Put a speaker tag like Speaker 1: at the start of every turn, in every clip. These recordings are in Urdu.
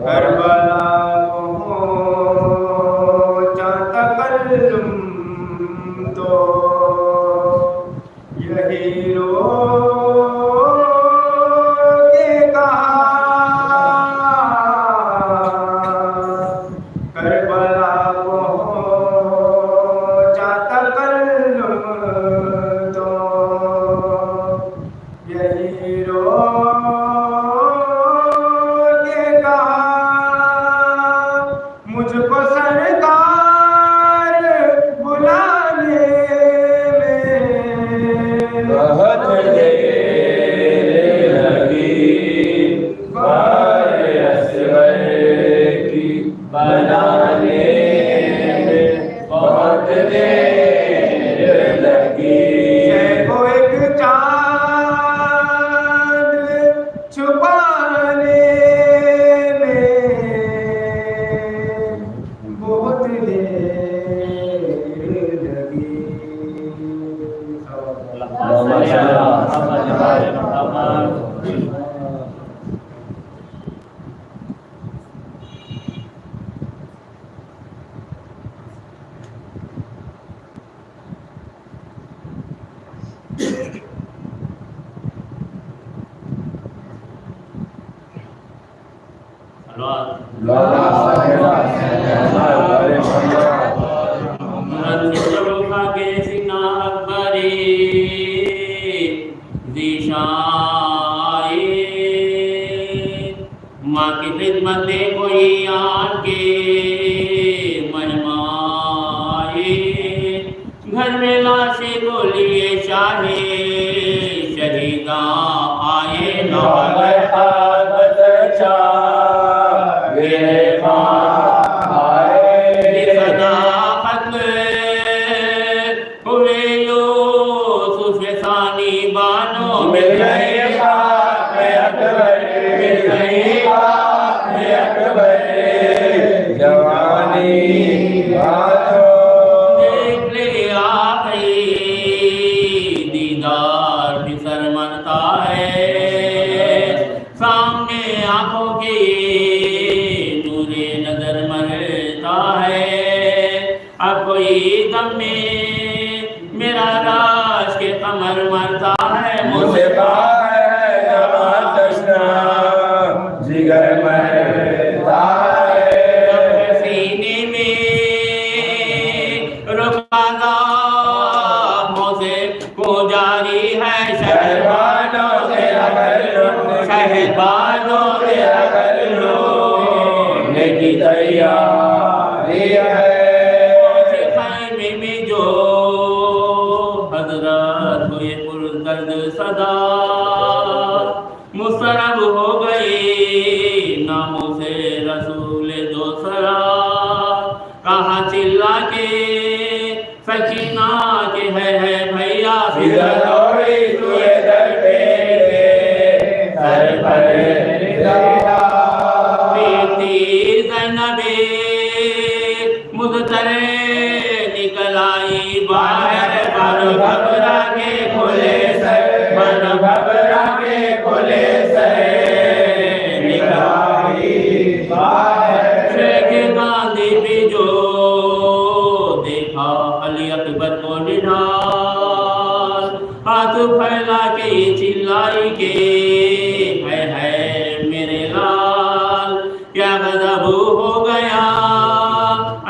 Speaker 1: کربلا پہنچا تکلم تو یہی رو کے کہا، کربلا پہنچا تکلم تو یہی رو کے کہا، مجھ کو سرکار بلانے میں
Speaker 2: بہت دیر لگی، بار اصغر کی بنانے میں بہت دیر لگی۔
Speaker 1: کو ایک چاند چھپانے میں بہت دیر لگی۔
Speaker 3: ماں کی خدمت کوئی آن کے منمائے، گھر میں لاشیں کو لیے شاہے شہیداں آئے
Speaker 2: نوبر آبت چاہے ماں آئے،
Speaker 3: صداقت ہوئے یوسف ثانی بانو
Speaker 2: مل گئی خاک اکبر، مل گئی خاک اکبر، جوانی باتوں
Speaker 3: دیکھ لے آخری دیدار بسر مرتا ہے، سامنے آنکھوں کے نور نظر مرتا ہے، اب کوئی دم میں میرا راش کے قمر مرتا ہے،
Speaker 2: مجھے پار ہے جوان تشنا جگر مرتا ہے،
Speaker 3: سینے میں رکانا موزے کو جاری ہے،
Speaker 2: شہبانوں تیرا کلو،
Speaker 3: شہبانوں
Speaker 2: تیرا کلو نے کی تیاری ہے،
Speaker 3: خیمے میں جو حضرات ہوئے پردرد صدا مسترب ہو گئے ناموں سے رسول دوسرا، کہاں چلا کے سکینہ کے ہے بھیا
Speaker 2: فضل دوڑی سوئے در پیرے سر پر رضا،
Speaker 3: بیٹی زینب مضطر نکل آئی باہر، بن گھبرا کے کھلے سر، بن گھبرا کے کھلے سر نکل آئی باہر، شیخ گاندھی بھی جو دیکھا علی اکبر کو نڈھال، ہاتھ پھیلا کے چلائی کے ہے میرے لال، کیا غضب ہو گیا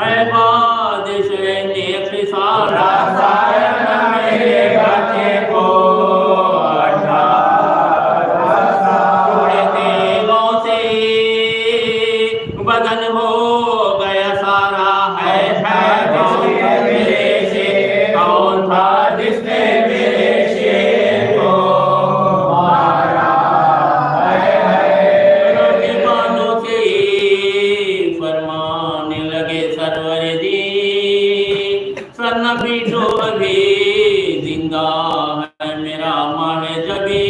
Speaker 3: اے بادشاہ نے خسارا، سارا میرے بچے کو تیغوں سے بدن ہو گیا سارا، ہے کون تھا جس نے میرے شیر کو مارا، روٹیبانوں سے فرمانے لگے سرور دی، سر نہ پیٹو ابھی زندہ ہے میرا ماہ جبی،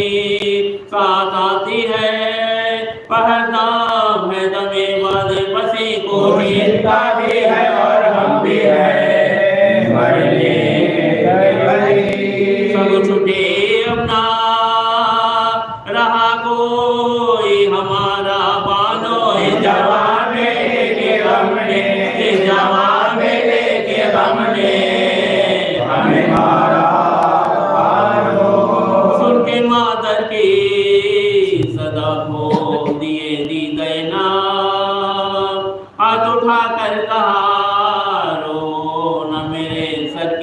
Speaker 3: ساتھ آتی ہے پہردام ہے دمے باد پسی کو،
Speaker 2: بھی ہے اور ہم بھی ہیں مرنے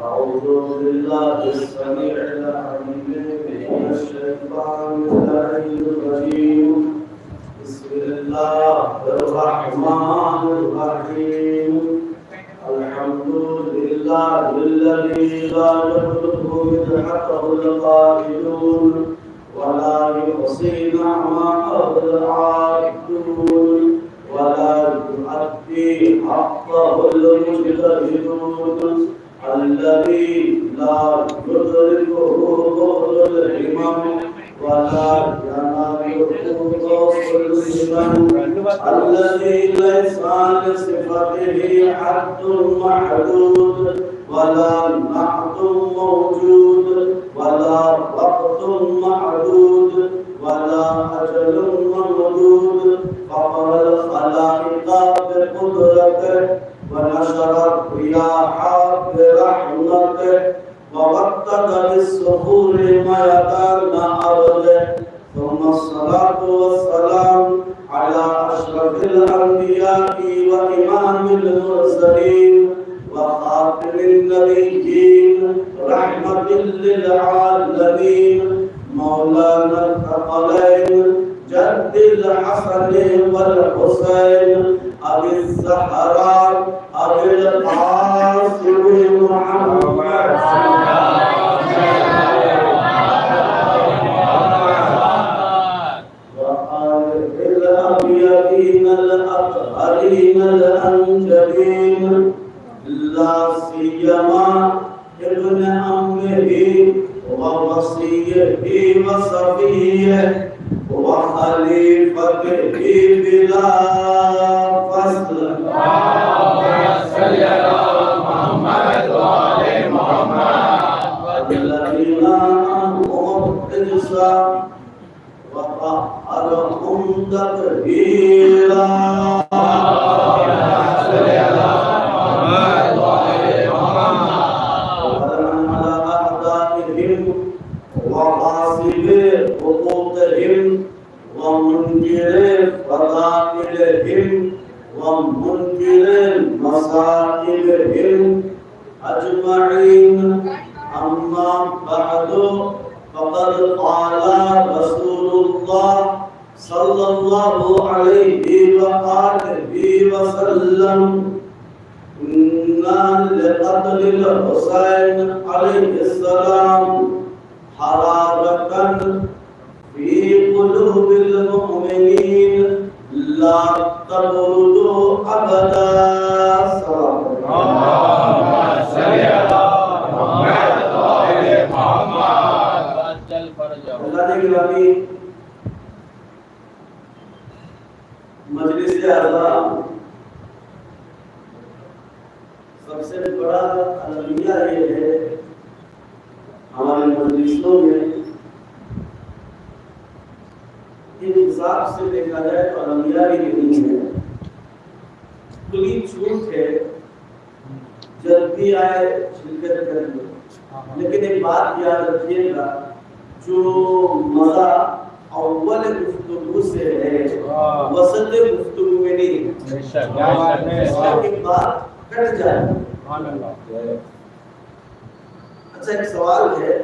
Speaker 4: أعوذ بالله السميع العليم من الشيطان اللعين الرجيم. بسم الله الرحمن الرحيم. الحمد لله الذي لا يبلغ مدحته القائلون ولا يحصي نعمه العابدون ولا يؤدي حقه المجتهدون الذي لا يدركه ظهر الهمم ولا يناله قوس الهمم الذي ليس لصفته حد محدود ولا نعت موجود ولا وقت معدود ولا أجل ممدود فقر الخلائق بقدرته ونشر الرياح برحمته ووقت بالصخور ميدان أرضه ثم الصلاة والسلام على أشرف الأنبياء وإمام المرسلين وخاتم النبيين رحمة للعالمين مولانا الثقلين جد الحسن والحسين أبي الزهراء أبي القاسم محمد وآله الأبيضين الأطهرين الأنجلين لا سيما ابن عمه ووصيه وصفيه وخليفته بلا فصل.
Speaker 2: صل على محمد وآل محمد
Speaker 4: الذين أنعموا الرجس وطهرهم تطهيرا.
Speaker 2: صل على محمد وآل محمد
Speaker 4: على أعدائهم وغاصب حقوقهم ومنكر فضائلهم ومنكر مصائبهم أجمعين. أما بعد فقد قال رسول الله صلى الله عليه وآله وسلم إن لقتل الحسين عليه السلام حرارة في قلوب المؤمنين لا تبرد أبدا.
Speaker 2: اللهم صل على محمد وآل محمد وعجل فرجه.
Speaker 4: اللہ نے گرامی مجلس اعلیٰ سب سے بڑا المیہ یہ ہے ہمارے مجلسوں میں ان حساب سے دیکھا جائے تو المیہ ہی نہیں ہے، کھلی چھوٹ ہے، جب بھی آئے شرکت کر لو. لیکن ایک بات یاد رکھیے گا، جو مزہ اول گفتگو سے ہے وسط گفتگو میں نہیں ہے. ایک بات کٹ جائے. اچھا ایک سوال ہے،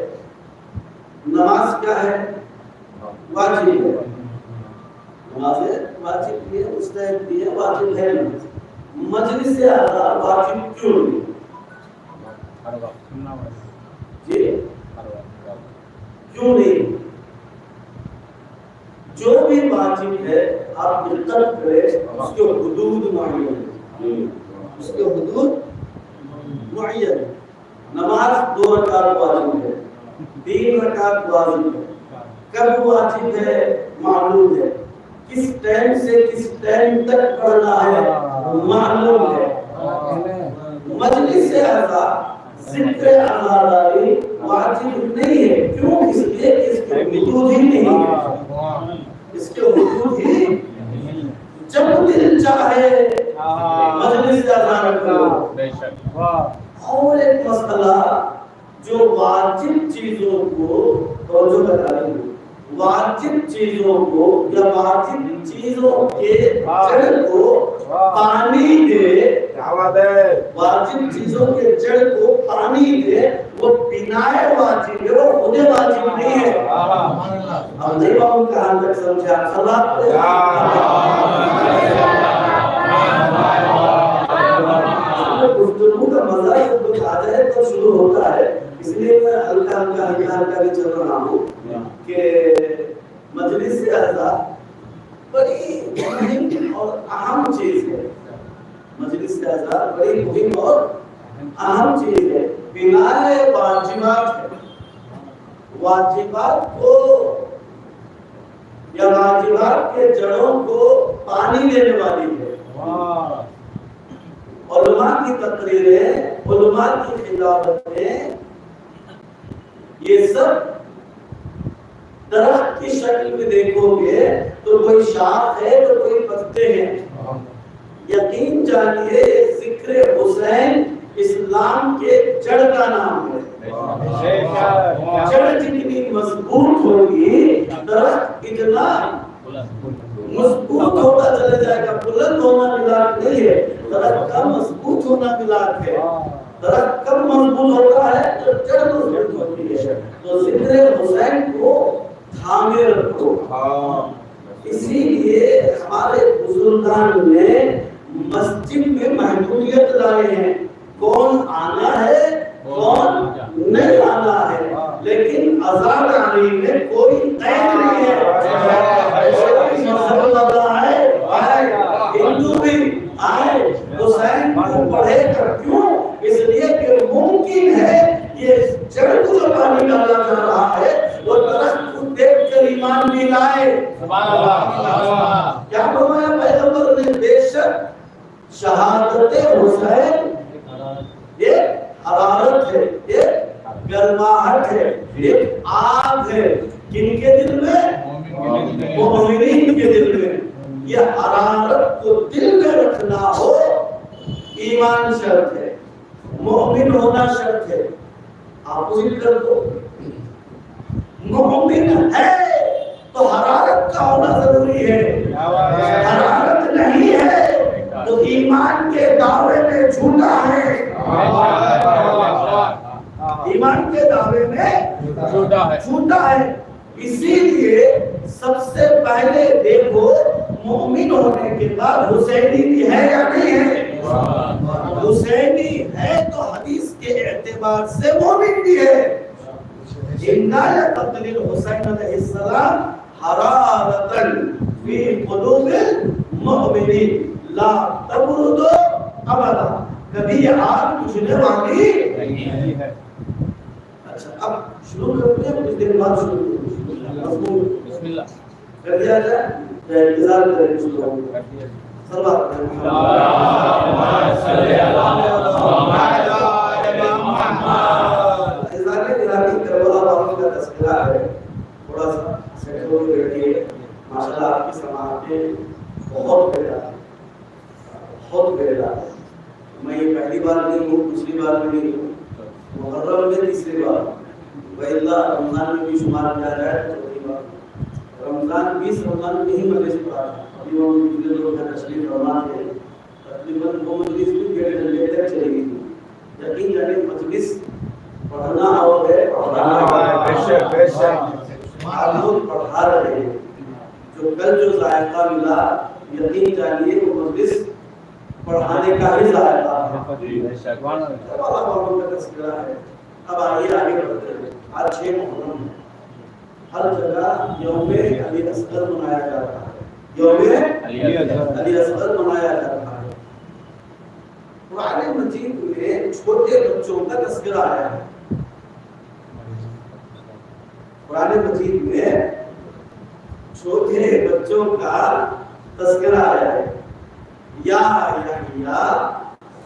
Speaker 4: نماز کیا ہے؟ واجب ہے. نماز واجب بھی ہے، مستحب بھی ہے، واجب ہے. مجلس اعلیٰ واجب کیوں نہیں؟ جی کیوں نہیں؟ جو بھی واجب ہے آپ دقت کریں، اس کے حدود معین ہیں، اس کے حدود معین ہیں. نماز 2 رکعت واجب ہے، 3 رکعت واجب ہے. کب واجب ہے معلوم ہے، کس ٹائم سے کس ٹائم تک پڑھنا ہے معلوم ہے. مجلس اعلیٰ ذکر اعلیٰ واجب نہیں ہے. کیوں؟ اس لیے کہ اس کے حدود ہی نہیں ہے. اس کے حدود ہی جب دل چاہے مجلس اعلیٰ کرو. اور ایک مسئلہ جو واجب چیزوں کو توجہ بتا رہی ہوں، واجب چیزوں کو یا واجب چیزوں کے جڑ کو پانی دے، واجب چیزوں کے جڑ کو پانی دے، وہ بنائے واجب ہے، وہ خود واجب نہیں ہے. اب نہیں باؤں کہاں تک سمجھا؟ صلاۃ گفتگو کا مزہ جب کچھ آتا ہے تو شروع ہوتا ہے. اس لیے میں ہلکا ہلکا ہلکا ہلکا بھی چل رہا ہوں کہ مجلس اعلیٰ بڑی مہم اور اہم چیز ہے. مجلس اعلیٰ بڑی مہم اور اہم چیز ہے. بنائے واجبات ہے. واجبات کو یا واجبات کے جڑوں کو پانی دینے والی ہے. علماء کی تقریریں، علماء کی خطابتیں، یہ سب درخت کی شکل میں دیکھو گے تو کوئی شاخ ہے تو کوئی پتے ہیں. یقین جانیے ذکر حسین اسلام کے جڑ کا نام ہے. جڑ جتنی مضبوط ہوگی درخت اتنا مضبوط ہوتا چلا جائے گا. بلند ہونا ملاک نہیں ہے، درخت کا مضبوط ہونا ملاک ہے. درخت کب مضبوط ہوتا ہے تو جڑ مضبوط ہوتی ہے. تو ذکر حسین کو تھامے رکھو. اسی لیے ہمارے بزرگان نے مسجد میں محدودیت لائے ہیں، کون آنا ہے کون نہیں آنا ہے، لیکن اذان علی میں کوئی قید نہیں ہے، کوئی مذہب والا ہے ہندو بھی آئے حسین کو پڑھے کر، کیوں؟ اس لیے کہ ممکن ہے یہ جڑ کو جو پانی ڈالا جا رہا ہے وہ درخت کو دیکھ کر ایمان بھی لائے۔
Speaker 2: سبحان اللہ۔
Speaker 4: کیا فرمایا پیغمبر نے؟ بے شک شہادت حسین ایک حرارت ہے، ایک گرماہٹ ہے، ایک آگ ہے، کن کے دل میں؟ مومنین کے دل میں۔ یہ حرارت کو دل میں رکھنا ہو ایمان شرط ہے، مومن ہونا شرط ہے۔ اپوزٹ کر دو، مومن ہے تو حرارت کا ہونا ضروری ہے، حرارت نہیں ہے تو ایمان کے دعوے میں جھوٹا ہے، ایمان کے دعوے میں جھوٹا ہے۔ اسی لیے سب سے پہلے دیکھو مومن ہونے کے بعد حسینی بھی ہے یا نہیں ہے؟ حسینی ہے تو حدیث کے اعتبار سے مومن بھی ہے۔ اِنَّا لِقَتْلِ الْحُسَيْنِ علیہ السلام حَرَارَةً فِي قُلُوبِ الْمُؤْمِنِينَ لا تبرد ابدا، کبھی یہ آگ بجھنے والی نہیں ہے۔ اچھا اب شروع کرتے ہیں، کچھ دن بعد شروع کرتے ہیں۔ بسم اللہ کر دیا جائے، انتظار کریں کچھ لوگوں کا۔ صلوات کریں اللہم صلی علی محمد۔ اذان الہی کربلا واقعہ کا تذکرہ ہے، تھوڑا سا سیٹ ہو کے بیٹھیے۔ ماشاءاللہ آپ کی سماعتیں بہت بڑا ہے، بہت بڑا ہے۔ میں یہ پہلی بار نہیں ہوں، پچھلی بار بھی نہیں ہوں، محرم میں تیسری بار، وَإِلَّا رمضان میں بھی شمار کیا جائے تو چوتھی بار۔ رمضان 20 رمضان میں ہی مجلس پڑھا، ابھی وہ پچھلے لوگ ہیں تشریف فرما تھے، تقریباً وہ مجلس بھی ڈیڑھ گھنٹے تک چلے گی تھی۔ یقین جانے مجلس پڑھنا اور ہے،
Speaker 1: بے شک
Speaker 4: آپ لوگ پڑھا رہے ہیں، جو کل جو ذائقہ ملا یقین جانیے وہ مجلس پڑھانے کا ہی ذائقہ ہے۔ اب آئیے آگے بڑھتے ہیں۔ آج 6 محرم ہے، ہر جگہ یوم علی اصغر منایا جا رہا ہے، یوم علی اصغر منایا جا رہا ہے۔ قرآن مجید میں چھوٹے بچوں کا تذکرہ آیا ہے، قرآن مجید میں چھوٹے بچوں کا تذکرہ آیا ہے۔ یا یحییٰ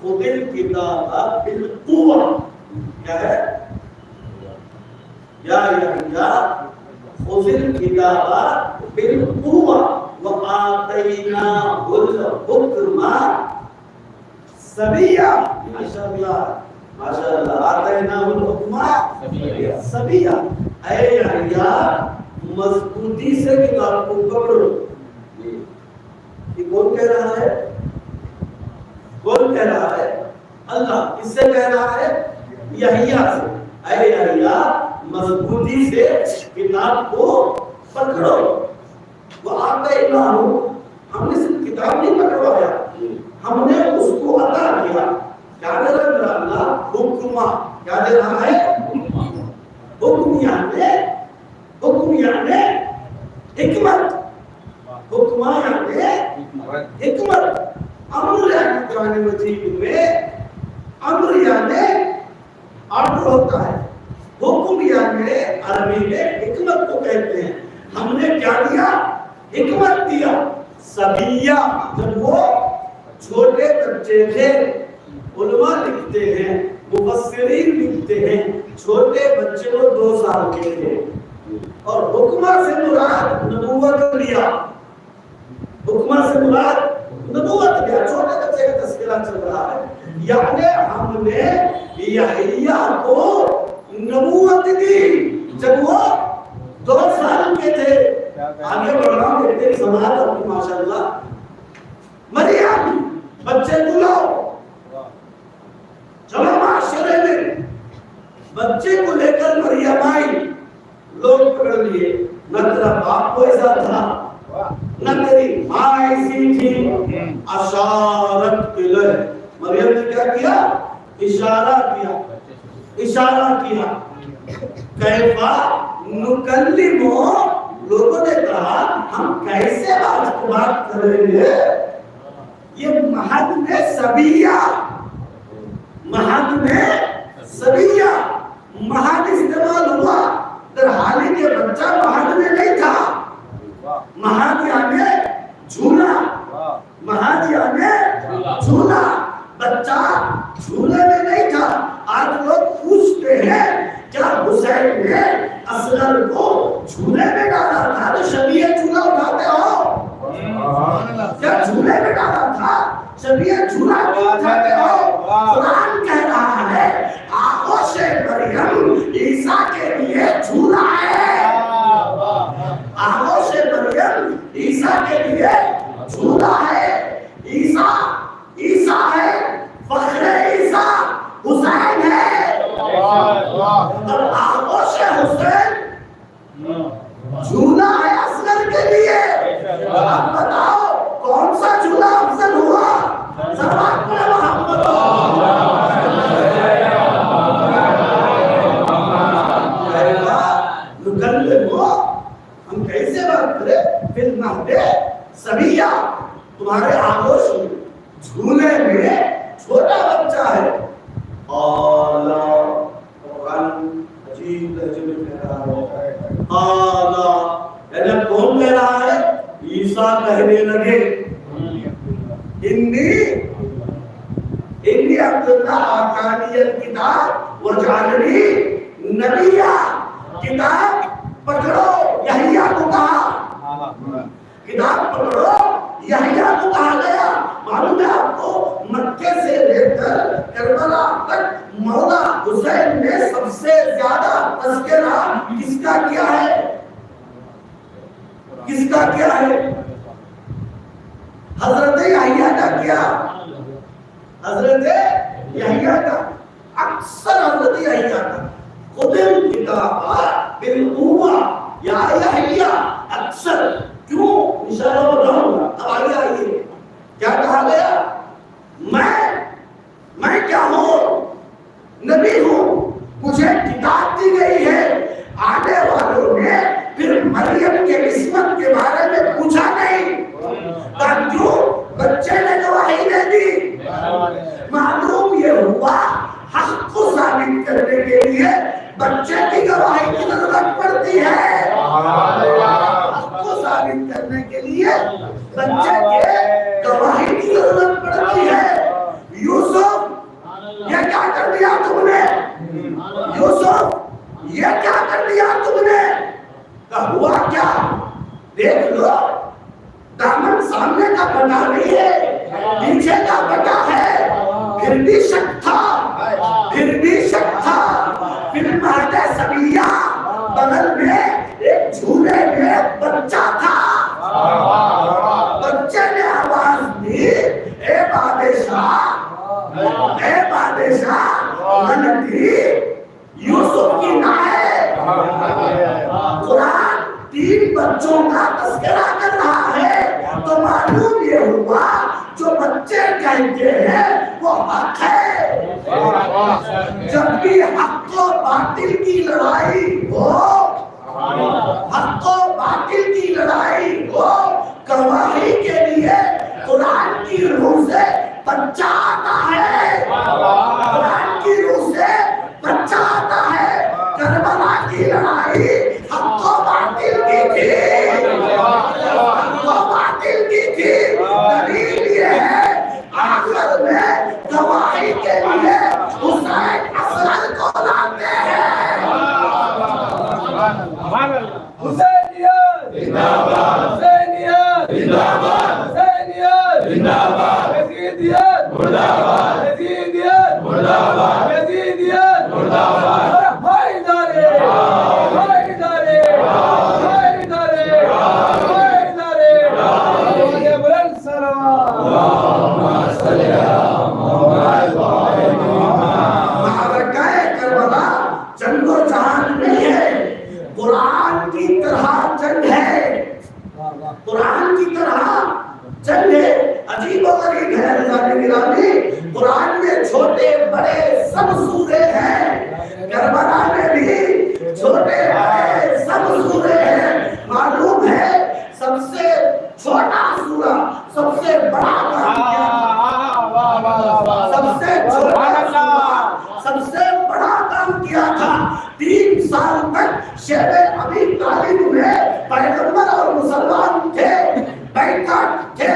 Speaker 4: خذ الکتاب بالقوہ، کیا ہے؟ یا یحییٰ خذ الکتاب بالقوہ وآتیناہ الحکم صبیہ۔ ماشاءاللہ ماشاءاللہ، آتیناہ الحکم صبیہ۔ اے یحییٰ مضبوطی سے کتاب کو پکڑو۔ یہ کون کہہ رہا ہے؟ کون کہہ رہا ہے؟ اللہ۔ کس سے کہہ رہا ہے؟ یحییٰ سے۔ اے یحییٰ مضبوطی سے کتاب کو پکڑو۔ وآتیناہ، ہم نے صرف کتاب نہیں پکڑوایا، ہم نے اس کو عطا کیا۔ کیا دے رہا ہے اللہ؟ حکمہ۔ کیا دے رہا ہے؟ حکم یعنی حکمت، حکمہ یعنی حکمت۔ امر یعنی قرآن مجید میں امر یعنی آرڈر ہوتا ہے، حکم یعنی عربی میں حکمت کو کہتے ہیں۔ ہم نے کیا دیا؟ حکمت دیا۔ صبیہ، جب وہ چھوٹے بچے تھے، علماء لکھتے ہیں، مفسرین لکھتے ہیں، چھوٹے بچے وہ 2 سال کے تھے، اور حکمہ سے مراد نبوت لیا، حکمہ سے مراد نبوت لیا، چھوٹے بچے کا تذکرہ چل رہا ہے۔ یعنی ہم نے یحییٰ کو نبوت دی جب وہ 2 سال کے تھے۔ آگے بڑھ رہا ہوں، دیکھتے ہیں سماعت اپنی ماشاءاللہ۔ مریم، بچے کو لاؤ، چلو معاشرے میں بچے کو لے کر مریم آئی، لوگ پکڑ لیے، نہ تیرا باپ کو ایسا تھا، نہ تیری ماں ایسی تھی. اشارت الیہ, مریم نے کیا کیا؟ اشارہ کیا, اشارہ کیا. کیفا نکلم, لوگوں نے کہا ہم کیسے بات کریں گے؟ یہ مہد میں سبیہ, مہد میں سبیہ, مہد استعمال ہوا در حالی کے بچہ مہد میں نہیں تھا. مہد یعنی جھولا, مہد یعنی جھولا, بچہ جھولے میں نہیں تھا. آج لوگ پوچھتے ہیں کیا حسین نے اصغر کو جھولے میں ڈالا تھا؟ تو شبیہ جھولا اٹھاتے ہو, کیا جھولے میں ڈالا تھا؟ شبیہ جھولا کیوں اٹھاتے ہو؟ قرآن کہہ رہا ہے آغوش مریم عیسیٰ کے لیے جھولا ہے. آغوش مریم عیسیٰ کے لیے جھولا ہے. عیسیٰ عیسیٰ ہے, فخر عیسیٰ حسین ہے. اور آغوش حسین جھولا ہے اصغر کے لیے. اب بتاؤ کون سا جھولا افضل ہوا؟ سبحان محمد. ہم کیسے بات کریں؟ پھر مہد سبیہ, تمہارے آغوش میں جھولے میں چھوٹا بچہ ہے. عجیب لہجے میں کہہ رہا ہے, یعنی کون کہہ رہا ہے؟ عیسیٰ کہنے لگے انی عبداللہ آتانی الکتاب وجعلنی نبیہ. کتاب پکڑو, یحییٰ کو کہا, کتاب پکڑو یحییٰ کو کہا گیا. معلوم ہے آپ کو مکے سے لے کر کربلا تک مولا حسین نے سب سے زیادہ تذکرہ کس کا کیا ہے؟ کس کا کیا ہے؟ حضرت یحییٰ کا کیا, حضرت یحییٰ کا, اکثر حضرت یحییٰ کا. خود کتاب بالقوہ یا یحییٰ, اکثر کیوں اشارہ ہو رہا ہوں. اب آگے آئیے کیا کہا گیا؟ میں کیا ہوں؟ نبی ہوں, مجھے کتاب دی گئی ہے. آنے والوں نے پھر مریم کے عصمت کے بارے میں پوچھا نہیں, کیوں بچے نے گواہی دے دی. معلوم یہ ہوا حق کو ثابت کرنے کے لیے بچے کی گواہی کی ضرورت پڑتی ہے. حق کو ثابت کرنے کے لیے بچے کے گواہی کی ضرورت پڑتی ہے. یوسف یہ کیا کر دیا تم نے؟ یوسف یہ کیا کر دیا تم نے؟ ہوا کیا؟ دیکھ لو, دامن سامنے کا بٹا نہیں ہے, پیچھے کا بٹا ہے. پھر بھی شک تھا, پھر بھی شک تھا. پھر مہد سبیہ بغل میں ایک جھولے میں بچہ تھا. بچے نے آواز دی, اے بادشاہ, اے بادشاہ, غلطی یوسف کی نہ ہے. قرآن 3 بچوں کا تذکرہ کر رہا ہے, تو معلوم یہ ہوا جو بچے کہتے ہیں وہ حق ہے. جب بھی حق و باطل کی لڑائی ہو, حق و باطل کی لڑائی ہو, گواہی کے لیے قرآن کی روح سے بچہ آتا ہے. قرآن کی روح سے بچہ آتا ہے. کربلا کی لڑائی حق و باطل کی تھی, حق و باطل کی تھی. دلیل یہ ہے آخر میں گواہی کے لیے حسین اصغر کو لاتے ہیں. حسینیت زندہ باد, حسینیت زندہ باد, حسینیت زندہ باد, یزیدیت مردہ باد, یزیدیت مردہ باد, یزیدیت اعلان کیا تھا 3 سال تک شیب ابی طالب میں پیغمبر اور مسلمان تھے، بیٹھا تھے.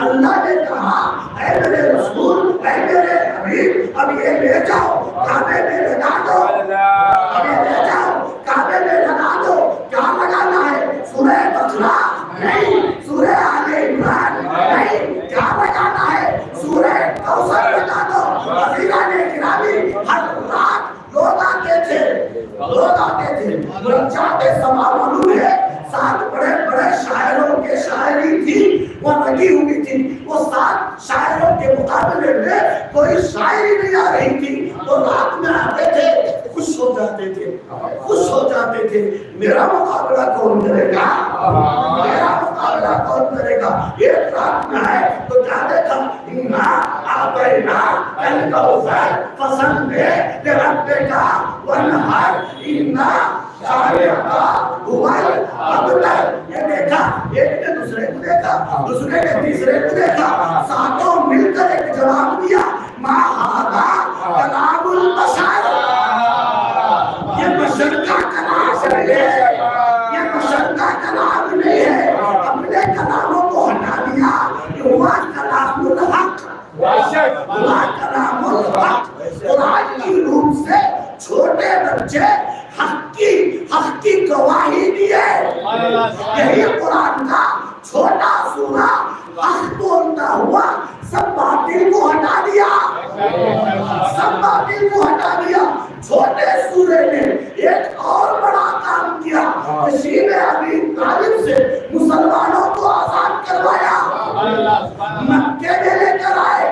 Speaker 4: اللہ نے کہا اے میرے رسول، اے میرے حبیب، اب یہ لے جاؤ کعبے میں لگا دو، اب یہ لے جاؤ کعبے میں لگا دو. کیا لگانا ہے؟ سورہ بقرہ نہیں، سورہ آل عمران نہیں، کیا لگانا ہے؟ سورہ کوثر لگا دو. عزیزان گرامی، ہر رات لوگ آتے تھے مرجعات سما معلوم ہے 7 بڑے بڑے شاعروں کے شاعری تھی وہ لگی ہوئی تھی. وہ 7 شاعروں کے مقابلے میں کوئی شاعری نہیں آ رہی تھی. تو رات میں آتے تھے، خوش ہو جاتے تھے. میرا مقابلہ کون کرے گا؟ میرا مقابلہ کون کرے گا؟ ایک رات میں آئے تو کیا دیکھا؟ انا اعطینا الکوثر فصل لربک وانحر انا شانئک هو الابتر. یہ دیکھا، ایک نے دوسرے کو دیکھا، دوسرے نے تیسرے کو دیکھا، 7 مل کر ایک جواب دیا، ما ھذا کلام البشر. یہ بشر کا کلام نہیں ہے، یہ بشر کا کلام نہیں ہے. اپنے کلاموں کو ہٹا دیا. یہ ہوا کلام الحق، ہوا کلام الحق. قرآن کی روح سے چھوٹے بچے حق کی گواہی دیے. یہی قرآن کا چھوٹا سورہ حق بولتا ہوا سب باطل کو ہٹا دیا، سب باطل کو ہٹا دیا. چھوٹے سورے نے ایک اور بڑا کام کیا، شیب ابی طالب سے مسلمانوں کو آزاد کروایا. مکے میں لے کر آئے،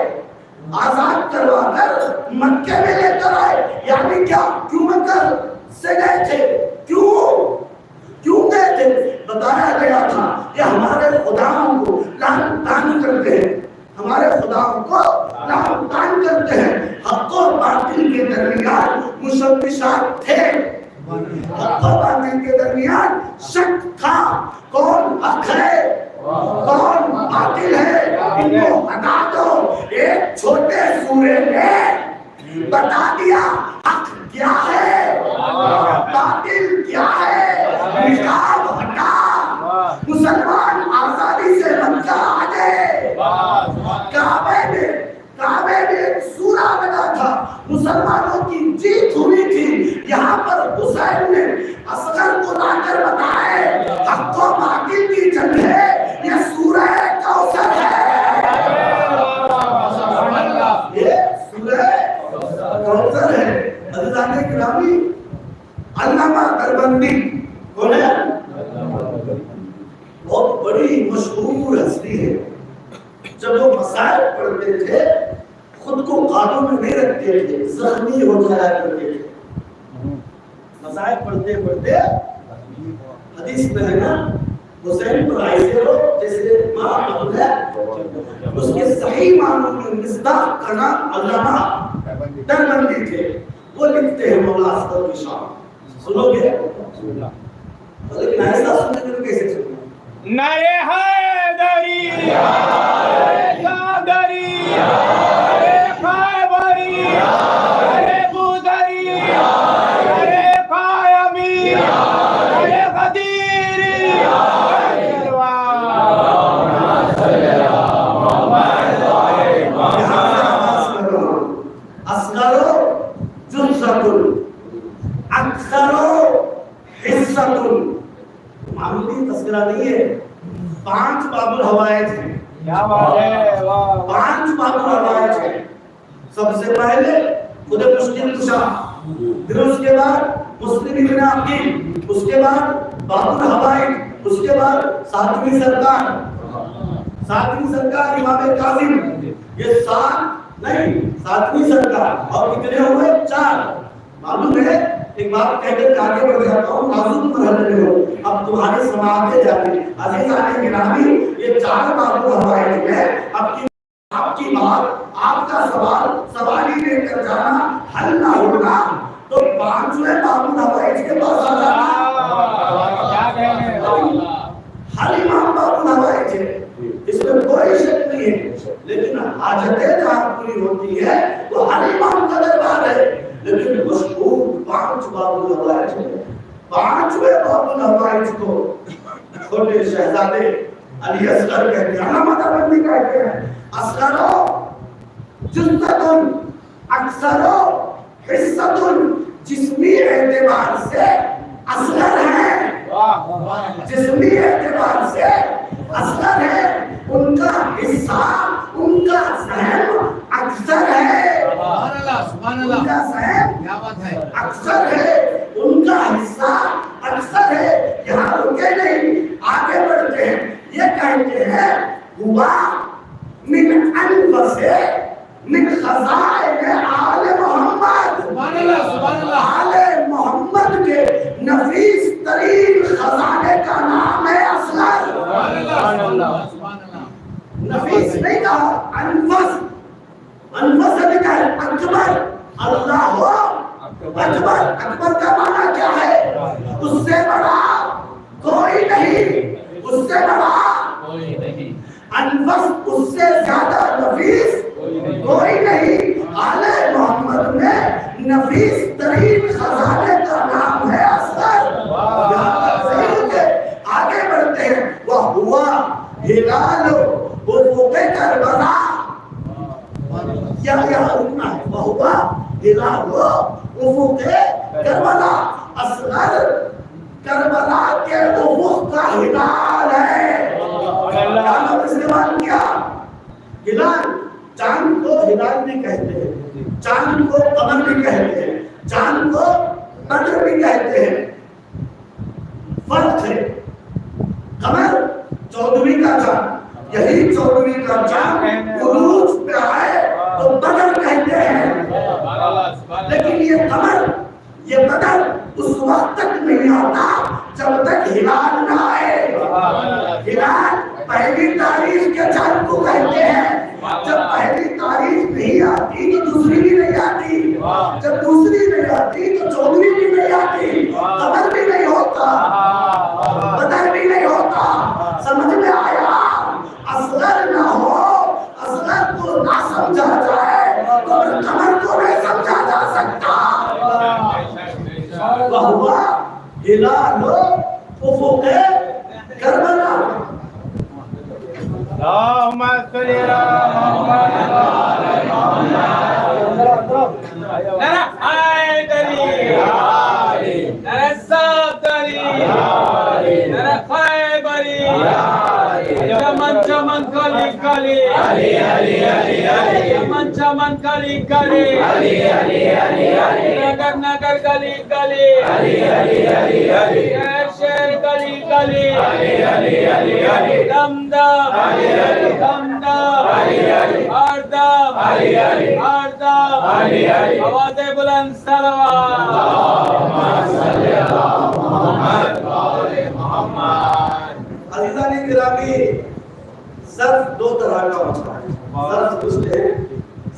Speaker 4: آزاد کروا کر مکے میں لے کر آئے. یعنی کیا؟ کیوں مکر سے گئے تھے؟ کیوں گئے تھے؟ بتایا گیا تھا کہ ہمارے خداؤں کو لعن طعن کرتے ہیں، ہمارے خداؤں کو لعن طعن کرتے ہیں. حق و باطل کے درمیان مشبشات تھے، حق و باطل کے درمیان شک تھا. کون حق ہے کون باطل ہے، ان کو ہٹا دو. ایک چھوٹے سورے نے بتا دیا حق کیا ہے، باطل کیا ہے. نقاب ہٹا، مسلمان آزادی سے مکہ آ گئے. کعبے میں ایک سورہ لگا تھا، مسلمانوں کی جیت ہوئی تھی. یہاں پر حسین نے اصغر کو لا کر بتایا حق و باطل کی جنگ ہے، یہ سورہ کوثر ہے. یہ سورہ کوثر ہے. عزیزان گرامی، علامہ دیوبندی کون ہے؟ بہت بڑی مشہور ہستی ہے. جب وہ مسائل پڑھتے تھے خود کو قابو میں نہیں رکھتے تھے، زخمی ہو جایا کرتے تھے. مسائل پڑھتے پڑھتے حدیث میں ہے نا، حسین پر ایسے ہو جیسے ماں عبد ہے. اس کے صحیح معنوں میں مصداق کا نام علامہ دیوبندی تھے. وہ لکھتے ہیں مولا اصغر کی شان. سنو گے؟ لیکن ایسا سننے میں کیسے سنو؟
Speaker 2: نعرے حیدری، قادری، خیبری، بودری، قائمی، قدیری.
Speaker 4: اصغر جزء اکثر حصہ. معمولی تذکرہ نہیں ہے. 5 باب الحوائج ہیں.
Speaker 2: کیا بات ہے،
Speaker 4: 5 باب الحوائج ہیں. سب سے پہلے خود مشکل کشا، پھر اس کے بعد مسلم ابن عقیل، اس کے بعد باب الحوائج، اس کے بعد 7ویں سرکار امام کاظم. یہ 7 نہیں 7ویں سرکار. اور کتنے ہوئے؟ 4. معلوم ہے ایک بات کہہ کر آگے بڑھ جاتا ہوں، نازک مرحلے میں ہو، اب تمہارے سماعتیں جاتی. عزیزان گرامی، یہ 4 باب الحوائج میں آپ کی بات، آپ کا سوال ہی لے کر جانا حل نہ ہوگا تو 5ویں باب الحوائج کے پاس آ جانا. ہر امام باب الحوائج ہے، اس میں کوئی شک نہیں ہے. لیکن حاجتیں جہاں پوری ہوتی ہے تو ہر امام کا دربار ہے. لیکن مشہور پانچویں باب الحوائج کو چھوٹے شہزادے علی اصغر کہتے ہیں، علامہ بندی کہتے ہیں اصغرو جزتن اکثرو حصتن، جسمی اعتبار سے اصغر ہے، جسمی اعتبار سے اصغر ہے، ان کا حصہ ان کا سہم اکثر ہے، ان کا سہم اکثر ہے، ان کا حصہ اکثر ہے۔ یہاں رکے نہیں، آگے بڑھتے ہیں، یہ کہتے ہیں ہوا من انفس من خزائن آل محمد، آل محمد کے نفیس ترین خزانے کا نام ہے اصغر۔ نفیس نہیں کہا، انفس، انفس سے لکھا ہے اکبر، اللہ اکبر، اکبر کا معنی کیا ہے؟ اس سے بڑا کوئی نہیں، اس سے بڑا کوئی نہیں، انفس اس سے زیادہ نفیس کوئی نہیں۔ آل محمد میں نفیس ترین خزانے کا نام ہے اصغر۔ آگے بڑھتے ہیں، وہ ہوا ہلال افق کربلا، یا رکنا ہے، وہ ہوا ہلال افق کربلا، اصغر کربلا کے افق کا ہلال ہے۔ کیا نام استعمال کیا؟ ہلال، چاند کو ہلال بھی کہتے ہیں، چاند کو قمر بھی کہتے ہیں، چاند کو بدر بھی کہتے ہیں۔ فرق ہے، قمر 14ویں کا چاند، یہی 14ویں کا چاند عروج پہ آئے تو بدر کہتے ہیں، لیکن یہ قمر، یہ بدر اس وقت تک نہیں آتا جب تک ہلال نہ آئے۔ ہلال پہلی تاریخ کے چاند کو کہتے ہیں، جب پہلی تاریخ نہیں آتی تو دوسری بھی نہیں آتی، جب دوسری نہیں آتی تو 14ویں بھی نہیں آتی، قمر بھی نہیں ہوتا، بدر بھی نہیں ہوتا۔ سمجھ میں آیا؟ اصغر نہ ہو، اصغر کو نہ سمجھا جائے تو قمر کو نہیں سمجھا جا سکتا۔ وہوا ہلال افق کربلا۔
Speaker 2: اللهم صل على محمد نرى حيدري نرى الصدري نرى خيبري چمن چمن کلی کلی چمن چمن کلی کلی نگر نگر گلی گلی شہر گلی گلی دم دم دم دم ہر دم ہر دم آواز بلند صلوات۔
Speaker 4: عزیزان گرامی، ظرف دو طرح کا ہوتا ہے، ظرف پوچھتے ہیں،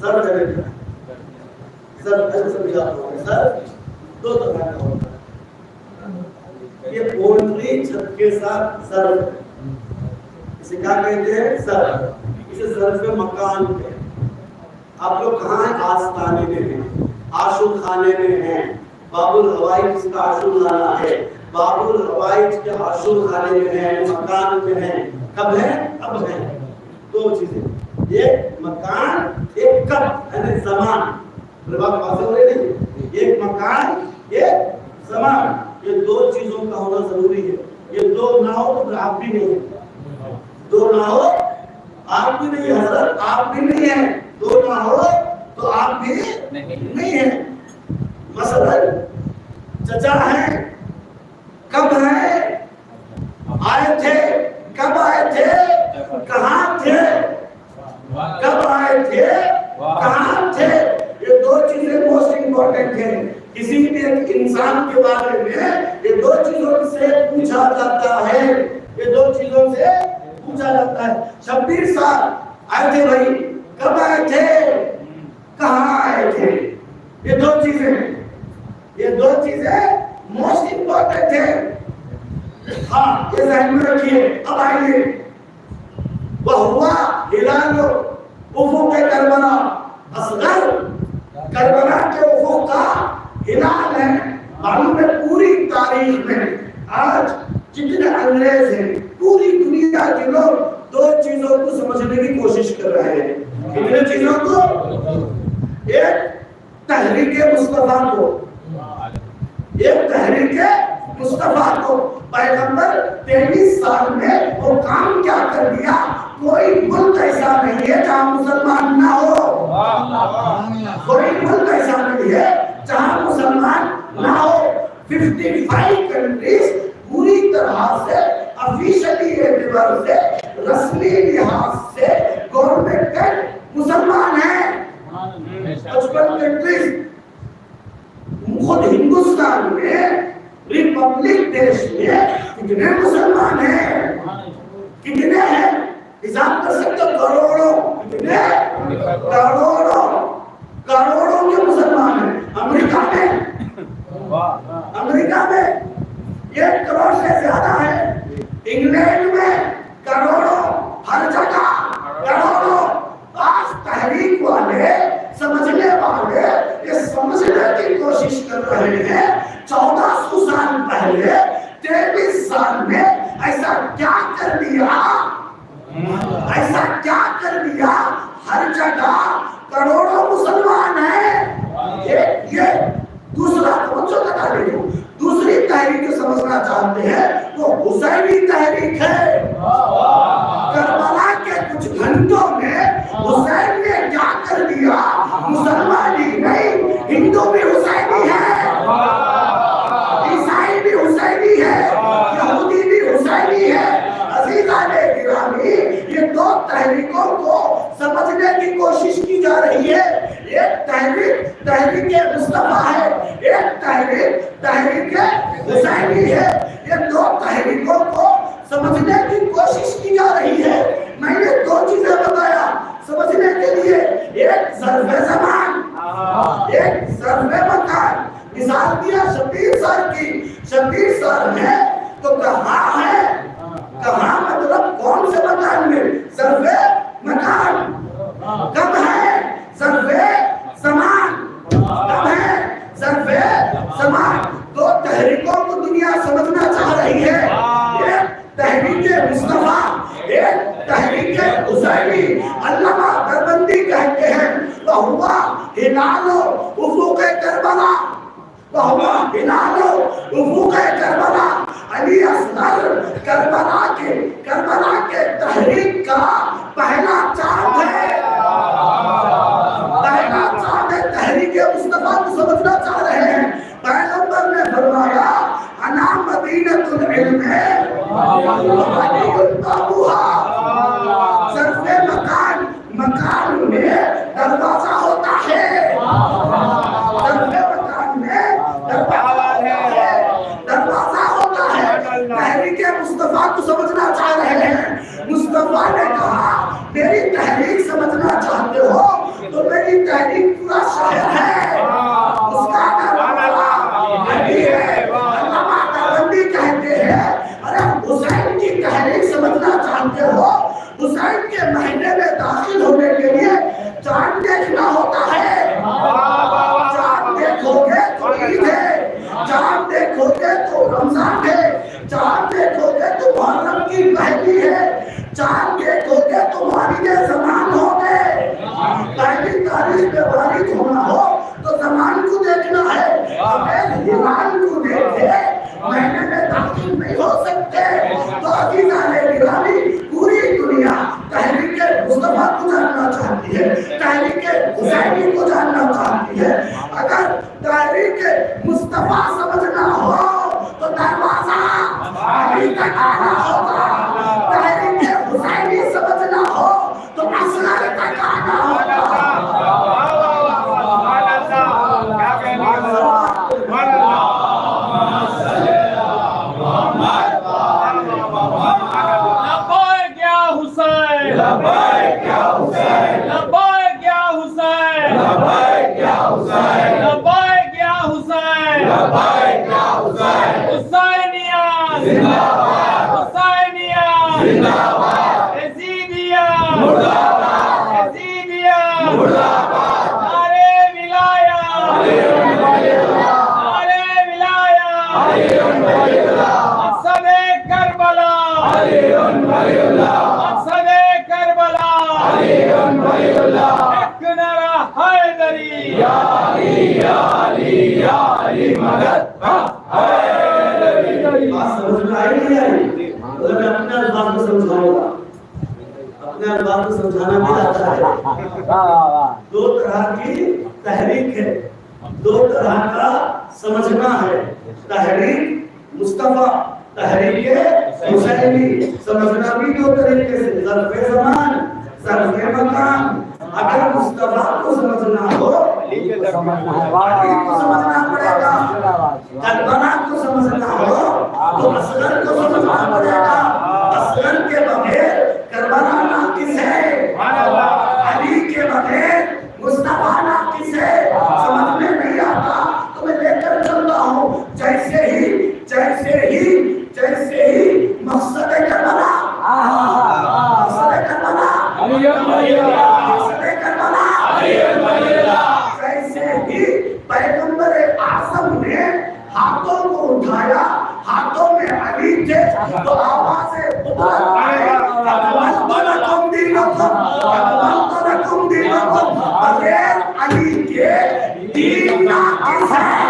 Speaker 4: ظرف ہے، ظرف ایسے سمجھاتا ہوں، ظرف دو طرح کا ہوتا ہے۔ یہ پولٹری چھت کے ساتھ ظرف ہے، اسے کیا کہتے ہیں؟ ظرف۔ اسے ظرف مکان کہتے ہیں۔ آپ لوگ کہاں ہیں؟ آستانے میں ہیں، عاشق خانے میں ہیں، باب الحوائج جس کا عاشق خانہ ہے، باب الحوائج کے عاشق خانے میں ہیں، مکان میں ہیں۔ کب ہیں؟ اب ہیں۔ دو چیزیں، ایک مکان، ایک کب، یعنی زمان۔ میرے بات واضح ہو رہی نہیں؟ ایک مکان، ایک زمان، یہ دو چیزوں کا ہونا ضروری ہے۔ یہ دو نہ ہو تو آپ بھی نہیں ہیں، دو نہ ہو آپ بھی نہیں، حضرت آپ بھی نہیں ہیں، دو نہ ہو تو آپ بھی نہیں ہیں۔ مثلا چچا ہیں، کب ہیں؟ آئے تھے، کب آئے تھے، کہاں تھے، کب آئے تھے، کہاں تھے۔ یہ دو چیزیں موسٹ امپورٹنٹ ہیں۔ کسی بھی ایک انسان کے بارے میں یہ دو چیزوں سے پوچھا جاتا ہے، یہ دو چیزوں سے پوچھا جاتا ہے۔ 26 سال آئے تھے بھائی، کب آئے تھے، کہاں آئے تھے۔ یہ دو چیزیں، یہ دو چیزیں موسٹ امپورٹنٹ ہیں۔ ہاں یہ ذہن میں رکھیے۔ اب آئیے، وہ ہوا ہلال افق کربلا، اصغر کربلا کے افق کا ہلال ہے۔ معلوم ہے پوری تاریخ میں آج جتنے انگریز ہیں پوری دنیا کے لوگ دو چیزوں کو سمجھنے کی کوشش کر رہے ہیں. کتنے چیزوں کو؟ ایک تحریک مصطفیٰ کو، ایک تحریک مصطفیٰ کو. پیغمبر 23 سال میں وہ کام کیا کر دیا؟ کوئی ملک ایسا نہیں ہے جہاں مسلمان نہ ہو، کوئی ملک ایسا نہیں ہے جہاں مسلمان نہ ہو. 55 کنٹریز پوری طرح سے افیشلی اعتبار سے، رسمی لحاظ سے گورنمنٹ مسلمان ہیں. 55 کنٹریز. خود ہندوستان میں ریپبلک دیش میں کتنے مسلمان ہیں؟ کتنے ہیں؟ حساب کر سکتے ہو؟ کروڑوں. کتنے؟ کروڑوں کے مسلمان ہیں. امریکہ میں 1 کروڑ سے زیادہ ہے. انگلینڈ میں کروڑوں، ہر جگہ کروڑوں. آج تحریک والے، سمجھنے والے یہ سمجھنے کی کوشش کر رہے ہیں 1400 سال پہلے 23 سال میں ایسا کیا کر دیا، ایسا کیا کر دیا. ہر جگہ کروڑوں مسلمان ہیں. یہ دوسرا توجہ لگا رہی ہوں. دوسری تحریک سمجھنا چاہتے ہیں وہ حسینی تحریک ہے. کربلا کے کچھ گھنٹوں میں حسین نے کیا کر دیا؟ مسلمان ہی نہیں، ہندو بھی حسینی ہے، عیسائی بھی حسینی ہے، یہودی بھی حسینی ہے. عزیزان گرامی، یہ دو تحریکوں کو سمجھنے کی کوشش کی جا رہی ہے. ایک تحریک مصطفیٰ ہے، ایک تحریک حسینی ہے. یہ دو تحریکوں کو سمجھنے کی کوشش کی جا رہی ہے. میں نے 2 چیزیں بتایا سمجھنے کے لیے. ایک ظرف زمان، ایک ظرف مکان. مثال دیا شبیر سر کی. شبیر سر ہے تو کہاں ہے؟ کہاں مطلب کون سے مکان میں؟ ظرف مکان. کب ہے؟ ظرف زمان. کب ہے؟ ظرف زمان. 2 تحریکوں کو دنیا سمجھنا چاہ رہی ہے. ایک تحریک مصطفیٰ، ایک تحریک حسینی. علامہ دیوبندی کہتے ہیں وَهُوَ هِلَالُ أُفُقِ كَرْبَلَا، وَهُوَ هِلَالُ أُفُقِ كَرْبَلَا. علی اصغر کربلا کے تحریک کا پہلا چاند ہے. پہلا چاند ہے. تحریک مصطفیٰ کو سمجھنا چاہ رہے ہیں. پیغمبر نے فرمایا انا مدینۃ العلم وعلی بابوہا. ظرف مکان، مکان میں دروازہ ہوتا ہے. ظرف مکان میں دروازہ ہوتا ہے. تحریک مصطفیٰ کو سمجھنا چاہ رہے ہیں. مصطفیٰ نے کہا میری تحریک سمجھنا چاہتے ہو تو میری تحریک پورا شہر ہے، اس کا نام علی ہے. علامہ دیوبندی کہتے ہیں ارے حسین کی تحریک سمجھنا چاہتے ہو، حسین کے مہینے میں داخل ہونے کے لیے چاند دیکھنا ہوتا ہے. چاند دیکھو گے تو عید ہے، چاند دیکھو گے تو رمضان ہے، چاند دیکھو گے تو محرم کی پہلی ہے، چاند دیکھو گے تو والد زمان ہو گئے. پہلی تاریخ پہ والد ہونا ہو تو زمان کو دیکھنا ہے. ہمیں ہلال کو دیکھے مہینے میں داخل نہیں ہو سکتے. تو عزیزان گرامی، پوری دنیا تحریک مصطفیٰ کو جاننا چاہتی ہے، تحریک حسینی کو جاننا چاہتی ہے. اگر تحریک مصطفیٰ سمجھنا ہو تو دروازہ علی تک آنا ہوگا. تحریک حسینی سمجھنا ہو تو اصغر تک آنا ہوگا.
Speaker 2: لبیک یا حسین، لبیک یا حسین، لبیک یا حسین، لبیک یا حسین، لبیک یا حسین، لبیک یا حسین. حسینیہ زندہ باد، حسینیہ زندہ باد، یزیدیہ مرد آباد، یزیدیہ مرد آباد. نعرہ ولایت، نعرہ ولایت، نعرہ ولایت. مقصد کربلا مقصد کربلا ایک نعرہ حیدری
Speaker 4: بات سمجھ میں آئی نہیں آئی؟ اگر میں اپنے الفاظ میں سمجھاؤں گا، اپنے الفاظ میں سمجھانا بھی آتا ہے۔ دو طرح کی تحریک ہے، دو طرح کا سمجھنا ہے، تحریک مصطفیٰ، تحریک حسینی، سمجھنا بھی دو طریقے سے، ظرف زمان، ظرف مکان۔ اگر مصطفیٰ کو سمجھنا ہو علی کو سمجھنا پڑے گا، کربلا کو سمجھنا ہو تو اصغر کو سمجھنا پڑے گا۔ اصغر کے بغیر کربلا ناقص ہے، علی کے بغیر مصطفیٰ ناقص ہے۔ سمجھ میں نہیں آتا تو میں لے کر چلتا ہوں، جیسے ہی مقصد کربلا، مقصد کربلا، جیسے ہی پیغمبر اعظم نے ہاتھوں کو اٹھایا، ہاتھوں میں علی تھے تو آوازیں بغیر علی کے دین ناقص ہے۔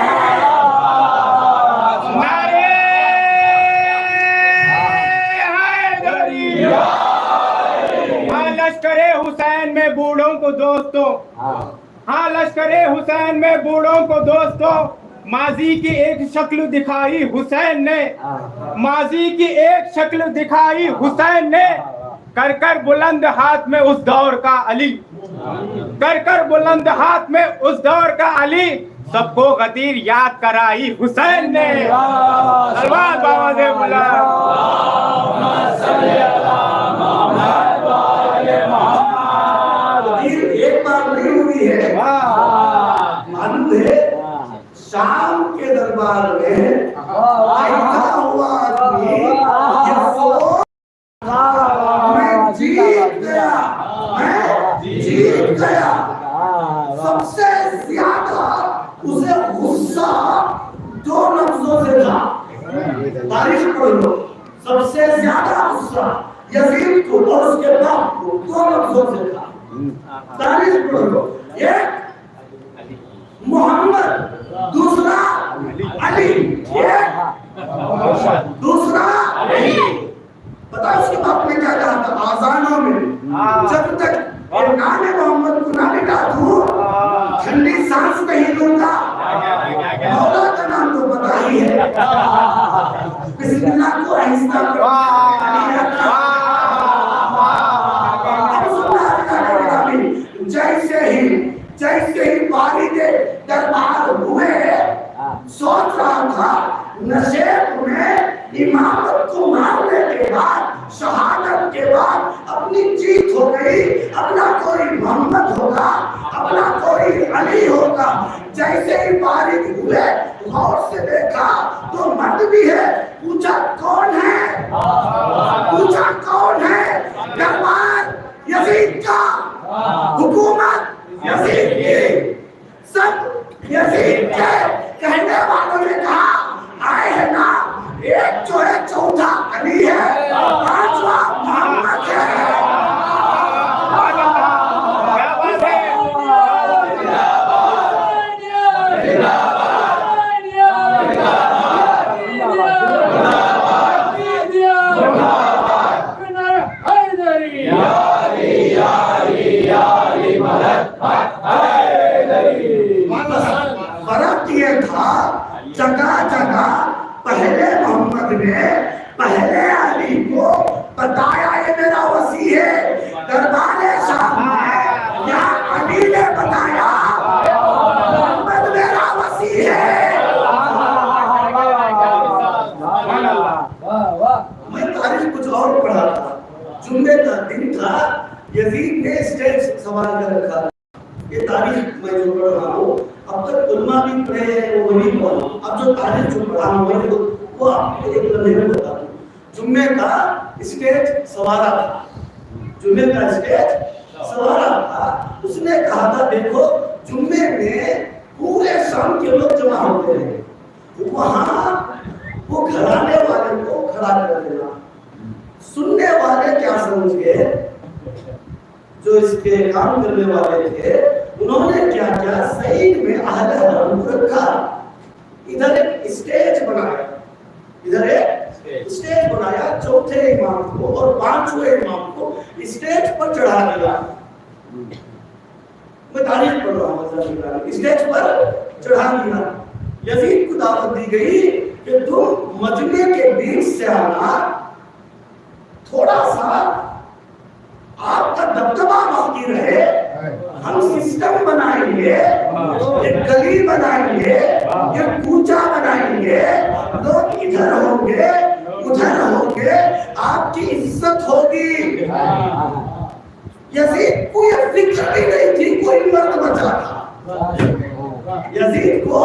Speaker 2: لشکر حسین میں بوڑھوں کو دوستوں، ہاں لشکر حسین میں بوڑھوں کو دوستوں، ماضی کی ایک شکل دکھائی حسین نے، ماضی کی ایک شکل دکھائی حسین نے، کر کر بلند ہاتھ میں اس دور کا علی، کر کر بلند ہاتھ میں اس دور کا علی، سب کو غدیر یاد کرائی حسین نے۔ سلوات بابا سے بلا
Speaker 4: ایک بار نہیں ہوئی ہے، معلوم ہے شام کے دربار میں بیٹھا ہوا آدمی یہ سوچ میں جیت گیا، میں جیت گیا۔ سب سے زیادہ اسے غصہ دو لفظوں سے تھا، تاریخ پڑھ لو، سب سے زیادہ غصہ یزید کو اور اس کے باپ کو دو لفظوں سے تھا، تاریخ پڑھ لو، ایک محمد، دوسرا علی، ایک دوسرا علی۔ پتا اس کے باپ نے کیا کہا تھا آذانوں میں؟ جب تک نام محمد کو نہ مٹا دوں ٹھنڈی سانس نہیں لوں گا۔ مولا کا نام تو پتا ہی ہے، بسم اللہ کو آہستہ جیسے ہی والد دربار ہوئے، سوچ رہا تھا نشیب میں امامت کو مارنے کے بعد، شہادت کے بعد اپنی جیت ہو گئی، اپنا کوئی محمد ہوگا، اپنا کوئی علی ہوگا۔ جیسے ہی والد ہوئے غور سے دیکھا تو مرد بھی ہے، پوچھا کون ہے، پوچھا کون ہے؟ دربار یزید کا، حکومت یزید کی، سب یزید کے۔ کہنے والوں نے کہا آئے ہیں نا، ایک جو ہے چوتھا علی ہے، پانچواں محمد ہے۔ فرق یہ تھا جگہ جگہ پہلے محمد نے پہلے علی کو بتایا یہ میرا وسیع ہے، دربار شام میں یا علی نے بتایا محمد میرا وسیع ہے۔ میں تاریخ کچھ اور پڑھا تھا، جمعے کا دن تھا، یزید نے اسٹیج سوال کر رکھا، یہ تاریخ میں جو پڑھ رہا ہوں، اب تک علماء بھی پڑھے ہیں وہ وہی پڑھا، اب جو تاریخ جو پڑھا ہوں وہ آپ کو ایک لمحے میں بتا دوں۔ جمعے کا اسٹیج سوارا تھا، جمعے کا اسٹیج سوارا تھا، اس نے کہا تھا دیکھو جمعے میں پورے شام کے لوگ جمع ہوتے ہیں، وہاں وہ جو اس کے کام کرنے والے تھے انہوں نے کیا کیا سعید میں اہل حرم کو رکھا، ادھر ایک اسٹیج بنایا، ادھر ایک اسٹیج بنایا، چوتھے امام کو اور پانچویں امام کو اسٹیج پر چڑھا دیا۔ میں تاریخ پڑھ رہا ہوں، اسٹیج پر چڑھا دیا۔ یزید کو دعوت دی گئی کہ تم مجمع کے بیچ سے آنا، تھوڑا سا آپ کا دبدبہ باقی رہے، ہم سسٹم بنائیں گے، ایک گلی بنائیں گے، ایک کوچہ بنائیں گے، لوگ ادھر ہوں گے ادھر ہوں گے، آپ کی عزت ہوگی۔ یزید کو یہ فکر بھی نہیں تھی کوئی مرد بچا تھا، یزید کو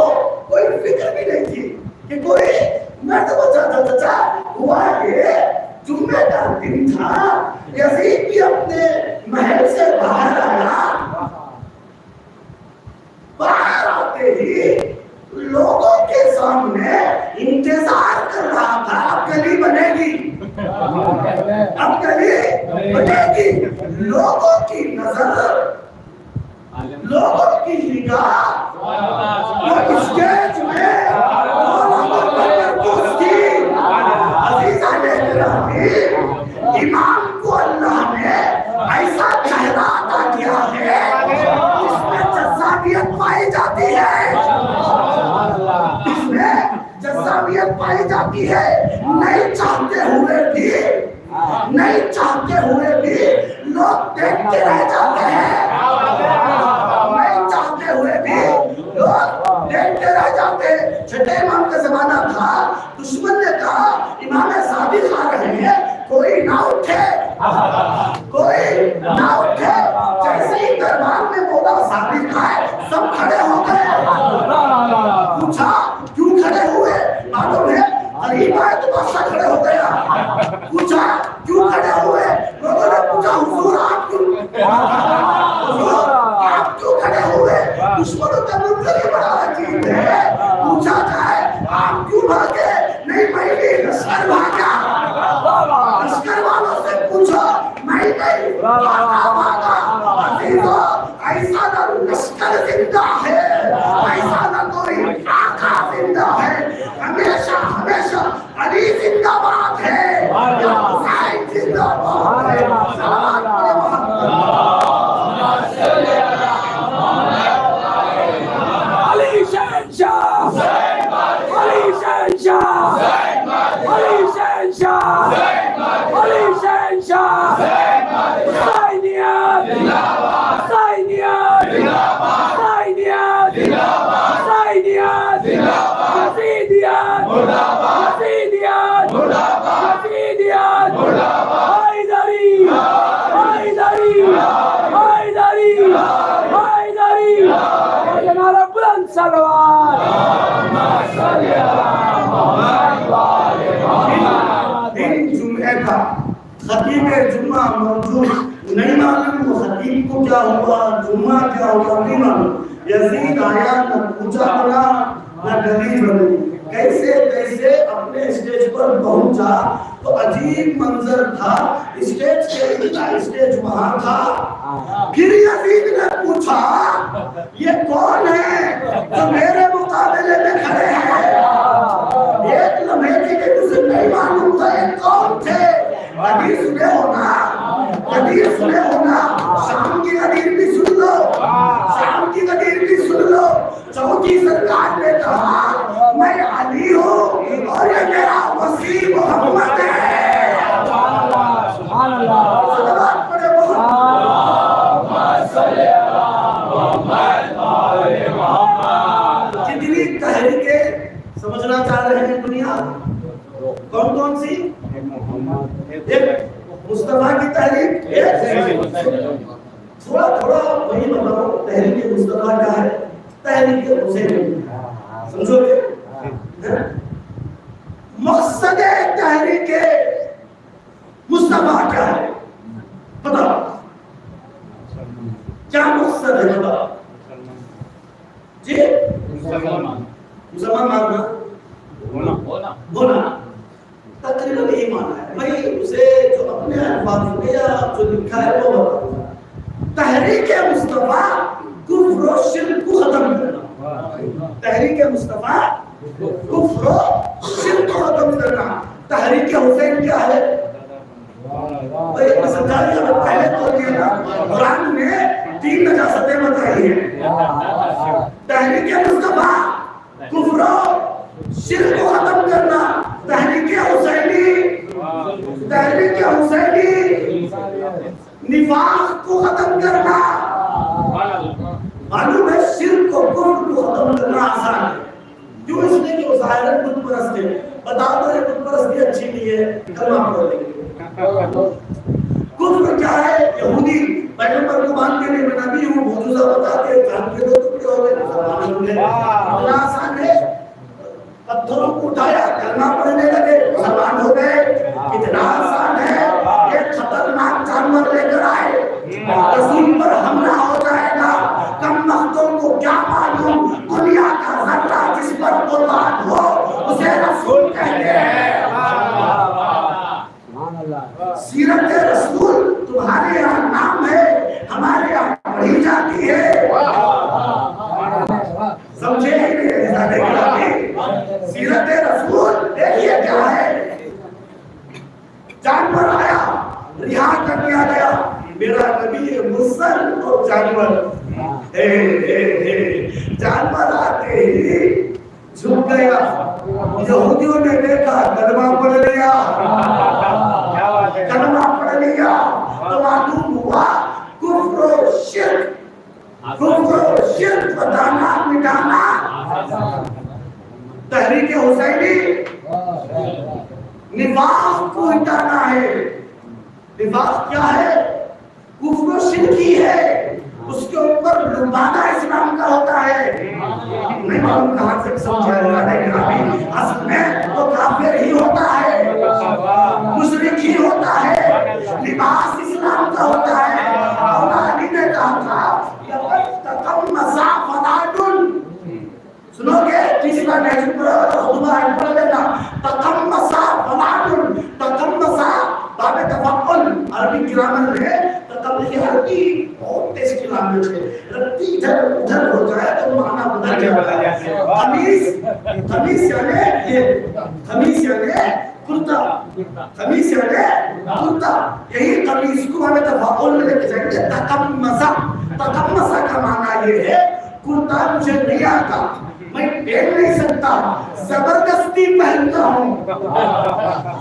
Speaker 4: کوئی فکر بھی نہیں تھی کہ کوئی مرد بچا تھا۔ چچا ہوا یہ جمعہ کا دن تھا، یزید بھی اپنے محل سے باہر آیا، باہر آتے ہی لوگوں کے سامنے انتظار کر رہا تھا، اب گلی بنے گی، اب گلی بنے گی۔ لوگوں کی نظر، لوگوں کی نگاہ وہ اسٹیج میں امام کو اللہ نے ایسا چہرہ عطا کیا ہے جس میں جذابیت پائی جاتی ہے، جس میں جذابیت پائی جاتی ہے۔ نہیں چاہتے ہوئے بھی، نہیں چاہتے ہوئے بھی لوگ دیکھتے رہ جاتے ہیں، نہیں چاہتے ہوئے بھی لوگ دیکھتے رہ جاتے ہیں۔ چھٹے امام کا زمانہ تھا، دشمن نے کہا امام صادق آ رہے ہیں، کوئی نہ اٹھے، کوئی نہ اٹھے۔ جیسے ہی دربار میں بولا صادق آئے، سب کھڑے ہو گئے۔ پوچھا کیوں کھڑے ہوئے؟ معلوم ہے غریب آئے تو بادشاہ کھڑے ہو گیا۔ پوچھا کیوں کھڑے ہوئے؟ لوگوں نے پوچھا حضور آپ کیوں، حضور آپ کیوں کھڑے ہوئے؟ دشمنوں کا منظر ہی بڑا عجیب ہے۔ پوچھا جائے آپ کیوں بھاگے؟ نہیں میں بھی لشکر بھاگا، لشکر والوں سے پوچھا میں نہیں بھاگا۔ عزیزو ایسا نہ لشکر زندہ ہے، ایسا نہ کوئی آقا زندہ ہے، ہمیشہ ہمیشہ علی زندہ باد ہے، یا حسین زندہ باد ہے۔ سلام علی شہنشاہ، علی شہنشاہ، علی شہنشاہ، علی شہنشاہ، حسینیت، حسینیت، حسینیت، حسینیت، یزیدیت، یزیدیت، یزیدیت، حیدری، حیدری، حیدری، حیدری، جناب بلند سلوات۔ دن جمعہ کا خطیب جمعہ موجود نہیں، معلوم وہ خطیب کو کیا ہوا، جمعہ کیا ہوا نہیں معلوم۔ یزید آیا، نہ پوچھا بنا نہ گلی بنی، کیسے کیسے اپنے اسٹیج پر پہنچا تو عجیب منظر تھا۔ اسٹیج کے اتنا اسٹیج وہاں تھا، پھر یزید نے پوچھا یہ کون ہے جو میرے مقابلے میں کھڑے ہیں؟ ایک لمحے کے لیے اسے نہیں معلوم تھا یہ کون تھے۔ حدیث سنے ہونا، حدیث سنے ہونا، شام کی حدیث بھی سن لو، شام کی حدیث بھی سن لو۔ چوتھی سرکار نے کہا میں علی ہوں اور یہ میرا وسیع محمد ہے۔ سبحان اللہ، صلوات پڑھے محمد۔ کتنی تحریکیں سمجھنا چاہ رہے ہیں دنیا، کون کون سی؟ ایک مصطفیٰ کی تحریک، ایک تھوڑا تھوڑا وہی بتاؤ تحریک مصطفیٰ کیا ہے، تحریک حسین، سمجھو گے؟ مقصد تحریک مصطفیٰ کیا ہے بتاؤ، کیا مقصد ہے بتاؤ جی؟ مسلمان ماننا، ہونا تقریباً یہی مانا ہے بھائی، اسے جو اپنے الفاظ میں یا جو لکھا ہے وہ بتاؤں گا۔ مصطفیٰ کفر و شرک کو ختم کرنا. تحریک حسین کیا ہے؟ پہلے تو یہ قرآن نے 3 نجاستیں بتائی ہیں. تحریک مصطفیٰ کفر و شرک کو ختم کرنا. تحریک حسینی نفاق کو ختم کرنا. معلوم ہے شرک کو کفر کو ختم کرنا آسان ہے. کیوں؟ اس لیے کہ وہ ظاہراً بت پرست ہے. بتا دو یہ بت پرستی اچھی نہیں ہے, کلمہ پڑھ لیں گے. کفر کیا ہے؟ یہودی پیغمبر کو مانتے نہیں, میں نبی ہوں, معجزہ بتاتے ہیں, کان کے 2 ٹکڑے ہو گئے. اتنا آسان ہے. پتھروں کو اٹھایا, کلمہ پڑھنے لگے, مسلمان ہو گئے. اتنا آسان ہے. ایک خطرناک جانور لے کر آئے, رسول پر حملہ ہو جائے گا. کم وقتوں کو کیا معلوم دنیا کا ذرہ جس پر قربان ہو اسے رسول کہتے ہیں. سیرت رسول تمہارے یہاں نام ہے, ہمارے یہاں پڑھی جاتی ہے. سمجھے سیرت رسول دیکھیے کیا ہے. جانور آیا, رہا کر دیا گیا. میرا نبی مرسل اور جانور, جانور آتے ہی جھک گیا. یہودیوں نے دیکھا, کلمہ پڑھ لیا, کلمہ پڑھ لیا تو معلوم ہوا کفر و شرک بتانا مٹانا. تحریک حسینی نفاق کو ہٹانا ہے. نفاق کیا ہے؟ کفر و شرکی ہے. اس کے اوپر لبادہ اسلام کا ہوتا ہے. نہیں معلوم کہاں سے سمجھا جائے. اصل میں وہ کافر ہی ہوتا ہے, مشرک ہی ہوتا ہے. لباس اسلام کا ہوتا ہے. مولا علی نے کہا تھا تقمص فلان, سنو گے تیسرا نیشن پر خطبہ پڑھ لینا. تقمص فلان, تقمص باب تفعل عربی گرامر ہے. تقمص عربی بہت تیز کلام ہے. رتی ادھر ادھر ہو جائے تو معنی بدل جائے. خمیس یعنی کرتا, خمیس یعنی کرتا. یہی خمیس کو ہمیں تفعل میں لے کے جائیں گے. تقمص کا معنی یہ ہے کرتا مجھے نہیں آتا, میں پہن نہیں سکتا, زبردستی پہنتا ہوں.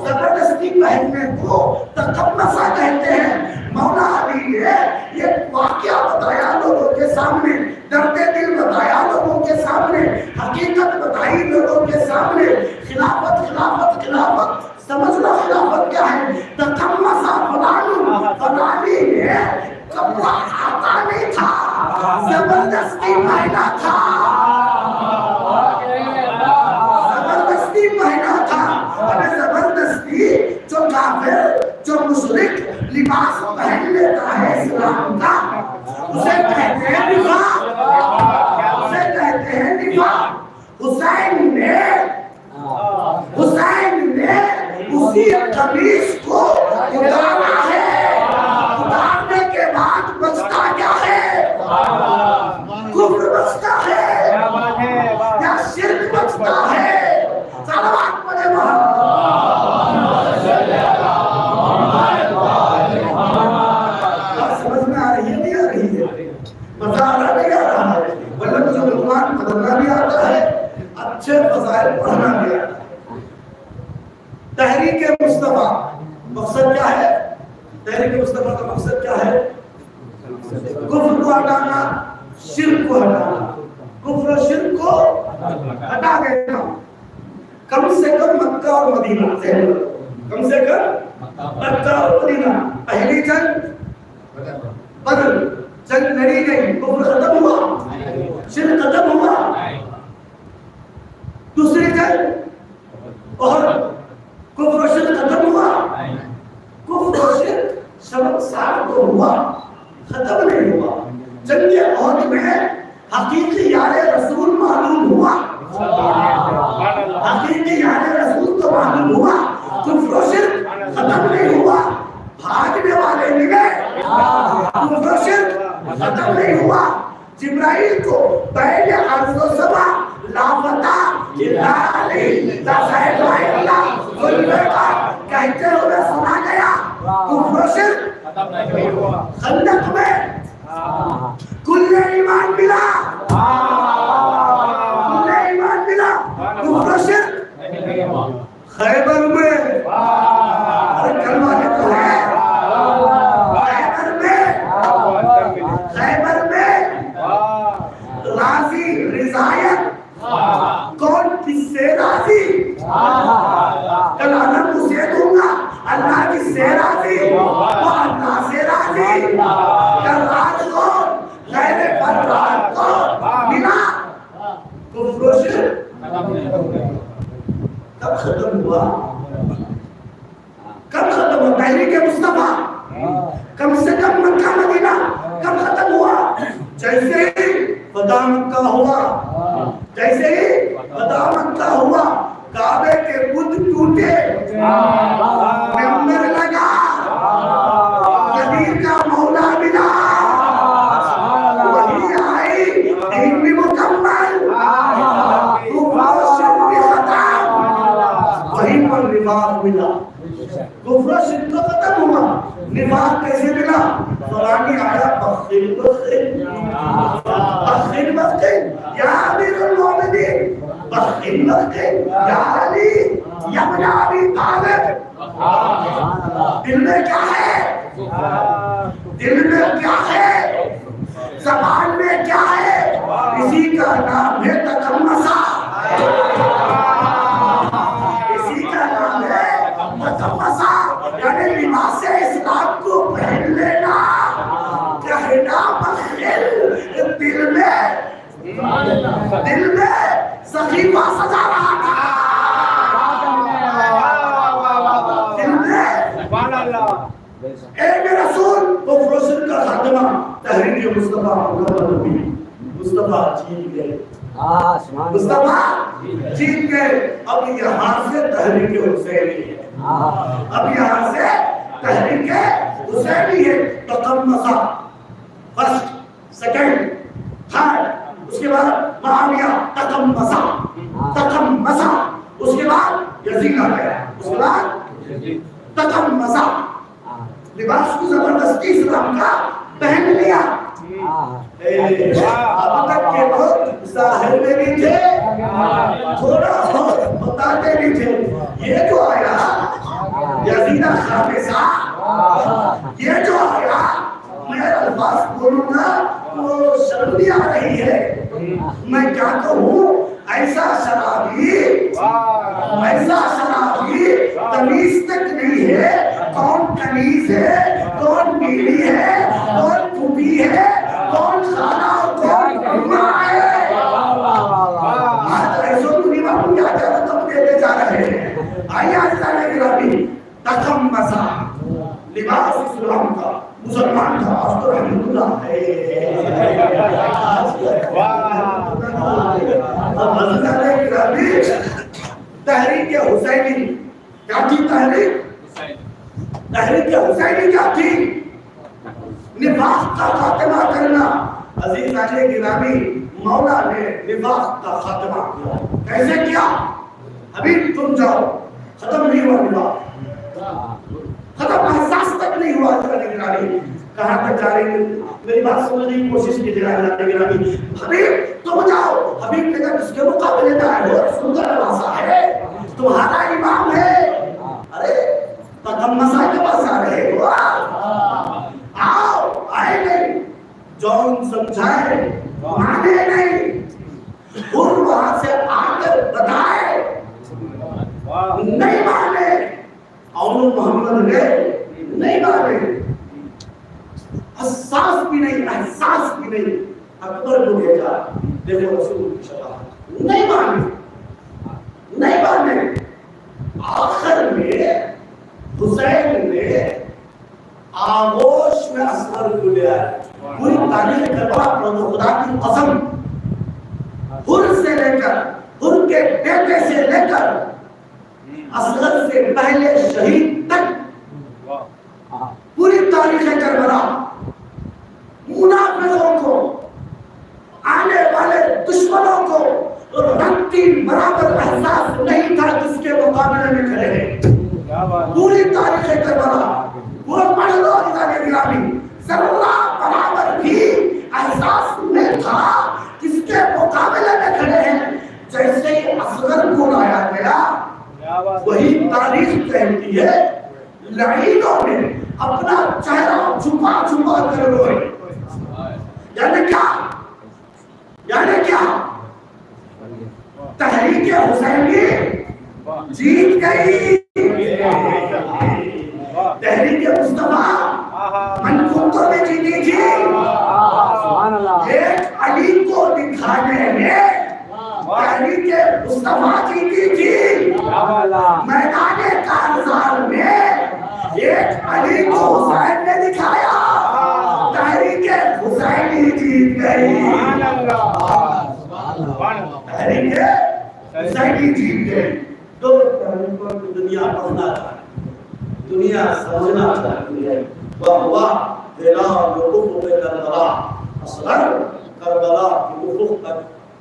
Speaker 4: زبردستی پہننے کو تقمصہ کہتے ہیں. مولا علی نے یہ واقعہ بتایا لوگوں کے سامنے, درد دل بتایا لوگوں کے سامنے, حقیقت بتائی لوگوں کے سامنے. خلافت خلافت خلافت سمجھ لو خلافت کیا ہے. تقمصہ فلان, فلانی نے کپڑا آتا نہیں تھا, زبردستی پہنا تھا. زبردستی پہنا تھا. ارے زبردستی جو کافر جو مشرک لباس پہن لیتا ہے اسلام کا, اسے کہتے ہیں نفاق. اسے کہتے ہیں نفاق. حسین نے اسی قمیص کو اتارا ہے. اتارنے کے بعد بچتا کیا ہے؟ کفر بچتا ہے یا شرک بچتا ہے؟ صلوات پڑھے سمجھ میں آ رہی ہے نہیں آ رہی ہے؟ مزہ آ رہا نہیں آ رہا ہے؟ ورنہ مجھے مسلمان بدلنا بھی آتا ہے, اچھے فضائل پڑھنا بھی آتا ہے. تحریک مصطفیٰ مقصد کیا ہے؟ تحریک مصطفیٰ کا مقصد کیا ہے؟ کفر کو ہٹانا, شرک کو ہٹانا. کفر و شرک کو ہٹا دینا. کم سے کم مکہ اور مدینہ, کم سے کم مکہ اور مدینہ. پہلی جنگ بدر, جنگ لڑی گئی, کفر ختم ہوا, شرک ختم ہوا. دوسری جنگ اور کفر و شرک ختم ہوا. کفر و شرک سبق سال تو ہوا, ختم نہیں ہوا. جنگ احد میں حقیقی یار رسول معلوم ہوا. حقیقی یار رسول تو معلوم ہوا. کفر و شرک ختم نہیں ہوا. بھاگنے والے ملے, کفر و شرک ختم نہیں ہوا. جبرائیل کو پہلے عرض و سما لافتہ الا علی لا صاحب الا ذوالفقار کہتے ہوئے سنا گیا کفر و شرک
Speaker 2: ختم نہیں ہوا
Speaker 4: خندق میں کل ایمان ملا کل ایمان ملا کفر و شرک
Speaker 2: نہیں ہوا
Speaker 4: خیبر میں کلمہ تو ہے خیبر میں راضی رضایت کون کس سے راضی کل انا تجھے دوں گا اللہ کس سے راضی وہ اللہ سے راضی کل رات کون غیر پر رات کون ملا کفر و شرک کب ختم ہوا کب ختم ہوا تحریک مصطفیٰ کم سے کم مکہ مدینہ کب ختم ہوا جیسے ہی فتح مکہ ہوا جیسے ہی فتح مکہ ہوا کعبے کے بت ٹوٹے ممبر لگا یزید کا مولا ملا وہی آئی دین بھی مکمل کفر و شرک بھی ختم وہی پر نفاق ملا کفر و شرک تو ختم ہوا نفاق کیسے ملا قرآن آیا بخل بخل بخل بخل یا امیر المومنین بخل بخل یا علی یا ابن ابی طالب دل میں کیا ہے دل میں کیا ہے زبان میں کیا ہے اسی کا نام ہے تکمسا اسی کا نام ہے تکمسا یعنی لباس اسلام کو پہن لینا کہنا بخل دل میں صحیفہ سجا رہا تھا دل میں اے رسول کفر و شرک کا خاتمہ تحریک مصطفیٰ مصطفیٰ جیت گئے مصطفیٰ جیت گئے اب یہاں سے تحریک حسینی ہے اب یہاں سے تحریک حسینی ہے تقمصہ فرسٹ سیکنڈ تھرڈ اس کے بعد معاویہ تقمصہ تقمصہ اس کے بعد یزید آ گیا اس کے بعد تقمصہ لباس کو زبردستی اسلام کا پہن لیا اب تک کے لوگ ظاہر میں بھی تھے تھوڑا بہت بتاتے بھی تھے یہ جو آیا یزید خامسہ یہ جو آیا میں الفاظ بولوں گا تو شرم بھی آ رہی ہے میں کیا کہوں ایسا شرابی تمیز تک نہیں ہے کون کنیز ہے کون بیوی ہے کون پھوپھی ہے کون خالہ اور کون اماں ہے آج ایسو تو نہیں معلوم کیا کیا رقم دیتے جا رہے ہیں آئیے آج جانے کی رابی تقمصہ لباس اسلام کا مسلمان کا آج تو رحمت اللہ ہے اب آج جانے کی رابی تحریک حسینی کیا تھی تحریک حسینی کیا تھی نفاق کا خاتمہ کرنا عزیز علی گرامی مولا نے نفاق کا خاتمہ کیا کیسے کیا حبیب تم جاؤ ختم نہیں ہوا نفاق ختم احساس تک نہیں ہوا علی گرامی کہاں تک جا رہے ہیں میری بات سمجھنے کی کوشش کیجیے علی گرامی حبیب تم جاؤ حبیب نے کہا اس کے مقابلے میں آئے ہو رسول کا نواسا ہے تمہارا امام ہے ارے تقمصہ کے پاس آ رہے ہو آؤ آئے نہیں جون سمجھائے مانے نہیں اور وہاں سے آ کر بتائے نہیں مانے اور محمد نے نہیں مانے احساس بھی نہیں اکبر کو بھیجا دیکھو رسول کی شفاعت نہیں مانے آخر میں حسین نے آغوش میں اصغر کو لیا پوری تاریخ کربلا پر خدا کی قسم حر سے لے کر حر کے بیٹے سے لے کر اصغر سے پہلے شہید تک پوری تاریخ کربلا منافقوں کو آنے والے دشمنوں کو رنگ کی برابر احساس نہیں تھا جس کے مقابلے میں کھڑے ہیں. پوری تاریخ کربلا وہ پڑھ لو انسان گرامی, ذرہ برابر بھی احساس نہیں تھا کس کے مقابلے میں کھڑے ہیں. جیسے ہی اصغر کو لایا گیا وہی تاریخ کہتی ہے لعینوں نے اپنا چہرہ چھپا چھپا کر روئے. یعنی کیا تحریک حسینی جیت گئی. تحریک مصطفیٰ منقطع میں جیتی تھی. ایک علی کو دکھانے میں تحریک مصطفیٰ جیتی تھی. میدان کارزار میں ایک علی کو حسین نے دکھایا, تحریک حسینی جیت گئی. تحریک حسینی جیت گئی. دو تحریکوں کی دنیا پڑھنا چاہتی, دنیا سمجھنا چاہتی ہے. وہوا ہلال افق کربلا, اصغر کربلا کی افق تک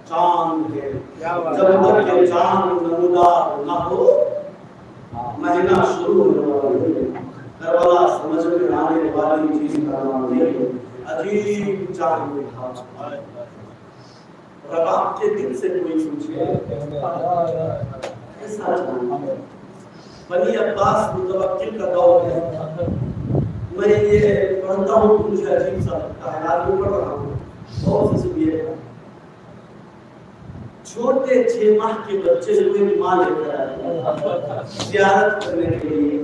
Speaker 4: چاند ہے. جب تک یہ چاند نمودار نہ ہو مہینہ شروع ہونے ہے. کربلا سمجھ میں آنے والی چیز کا نام نہیں ہے. عجیب چاند تھا. رباب کے دل سے کوئی پوچھے ایسا چاند. بنی عباس متوکل کا دور ہے. میں یہ پڑھتا ہوں تو مجھے عجیب سا لگتا ہے. آج میں پڑھ رہا ہوں بہت سی سنیے. چھوٹے 6 ماہ کے بچے کو ایک ماں لے کر آئی زیارت کرنے کے لیے.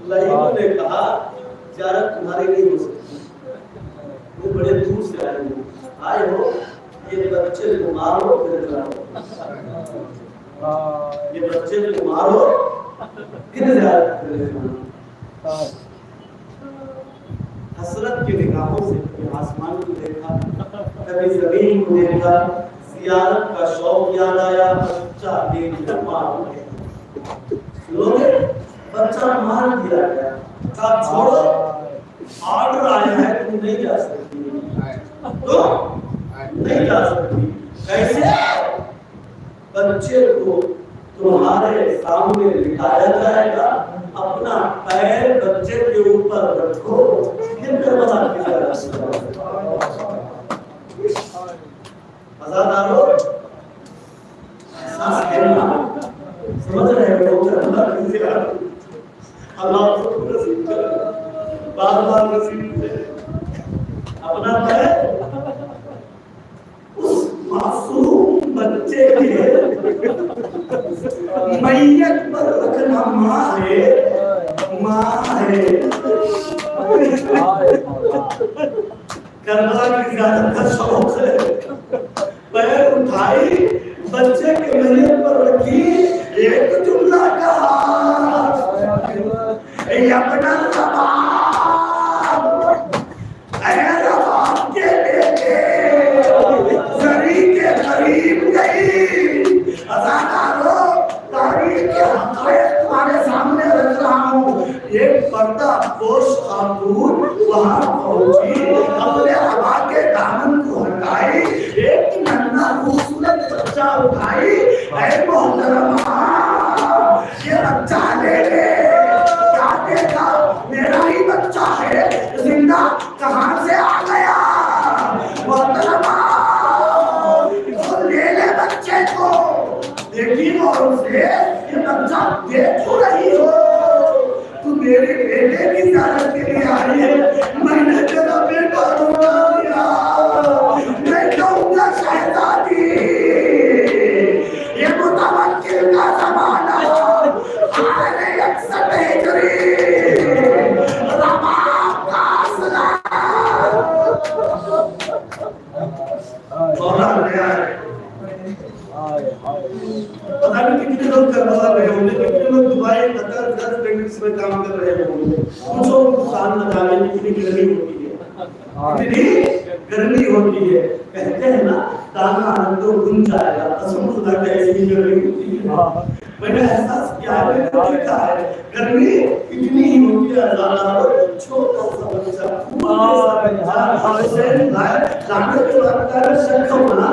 Speaker 4: لائنوں نے کہا زیارت تمہارے لیے ہو سکتی ہے, وہ بڑے دور سے آئے ہو, یہ بچے کو مارو پھر جاؤ, یہ بچے کو مارو پھر زیارت کرنے جاؤ. حسرت کی نگاہوں سے کبھی آسمان کو دیکھا, کبھی زمین کو دیکھا. زیارت کا شوق یاد آیا. بچہ دیکھ کر مار دیا. بچہ مار دیا گیا. کہا چھوڑو, آرڈر آیا ہے تم نہیں جا سکتی, تو نہیں جا سکتی. کیسے؟ بچے کو تمہارے سامنے لٹایا جائے گا, اپنا پیر بچے کے اوپر رکھو, پھر کربلا کی زیارت کرو. آزادارو احساس کرنا سمجھ رہے ہو. کربلا کی زیارت اللہ کو نصیب کرے, بار بار نصیب کرے. اپنا پیر اس معصوم بچے کے میت پر رکھنا ماں ہے, ماں ہے. کربلا کی زیارت کا شوق ہے. پیر اٹھائی, بچے کے میت پر رکھی, ایک جملہ کہا اے اپنا رباب, اے رباب کے بیٹے زری کے قریب گئی. ازادارو تاریخ کے حقائق تمہارے سامنے رکھ رہا ہوں. ایک پردہ پوش خاتون وہاں پہنچی, اپنے عبا کے دامن کو ہٹائی, ایک ننھا خوبصورت بچہ اٹھائی. اے محترمہ یہ بچہ لے لے. کیا دیکھا, میرا ہی بچہ ہے, زندہ کہاں سے آ گیا. محترمہ لے لے بچے کو. دیکھی اور سے یہ بچہ دیکھو رہی ہو, تو میرے بیٹے کی زیارت کے لیے آئی ہے. میں نے تیرا بیٹا رولا دیا, میں کہوں گا شہزادی یہ متوکل کا زمانہ آنے 61 ہجری رباب کا اصلہ مولا لے آئے. پتہ نہیں کتنے لوگ کربلا رہے ہوں گے, کتنے لوگ دبئی قطر 10 بینکس میں کام کر رہے ہوں گے. کچھ لوگ سال نہ جانے کتنی گرمی ہوتی ہے, کتنی گرمی ہوتی ہے. کہتے ہیں نا دانا اندر گن جائے گا, قسم خدا کی ایسی گرمی ہوتی ہے. میں نے احساس کیا ہے, دیکھا ہے گرمی اتنی ہوتی ہے. چھوٹا سا بچہ حسین بھائی لعنت اللہ تعالی سے کھونا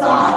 Speaker 4: 7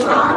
Speaker 4: 7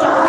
Speaker 4: 4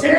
Speaker 4: 6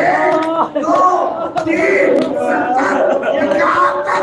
Speaker 4: 1 2 3 70 71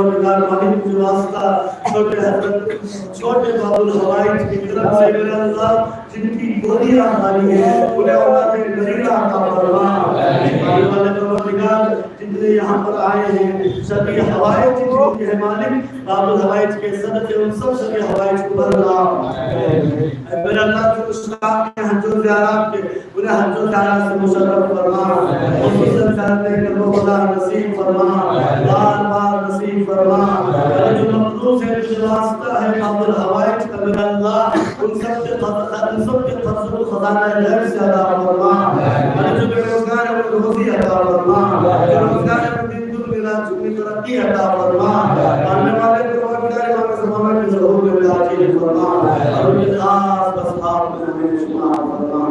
Speaker 4: پروردگار مالک جو واسطہ چھوٹے حضرت چھوٹے باب الحوائج کی طرف سے میرے اللہ جن کی گودیاں ہماری ہیں انہیں اللہ نے گزیرہ عطا فرما مالک پروردگار جتنے یہاں پر آئے ہیں سبھی حوائج جو ہے مالک باب الحوائج کے صدقے ان سب سبھی حوائج کو بھرنا میرے اللہ جو اسلام کے حج و زیارات کے انہیں حج و زیارات سے مشرف فرما خصوصاً چاہتے ہیں کہ وہ خدا نصیب فرما بار بار نصیب فرما جو مخلوق ہے جو واسطہ ہے باب الحوائج کا میرے اللہ ان سب کے فضل و خزانہ غیب سے عطا فرما جو بے روزگار ہے وہ روزی عطا فرما جو روزگار ہے وہ دن دن ملا چکی ترقی عطا فرما آنے والے پروردگار امام زمانہ کے ظہور میں عاجل فرما اور ان کے خاص اصحاب میں ہمیں شمار فرما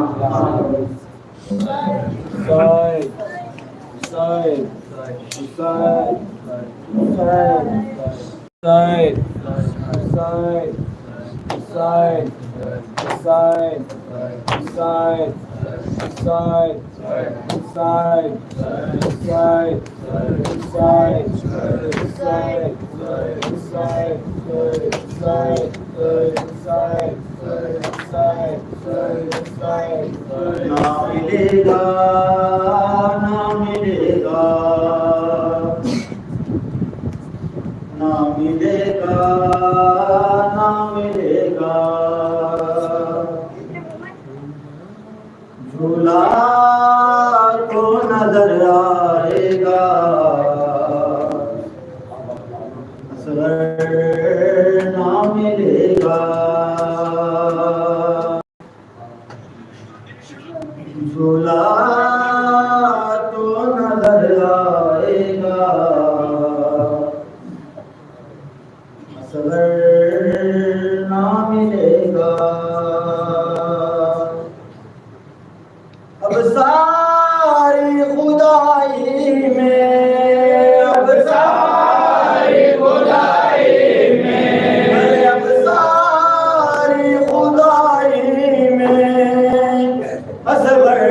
Speaker 4: جھولا تو نظر آئے گا اصغر نہ ملے گا جھولا تو نظر آئے گا اصغر نہ ملے گا اب ساری خدائی میں اب ساری خدائی میں اب ساری خدائی میں اصغر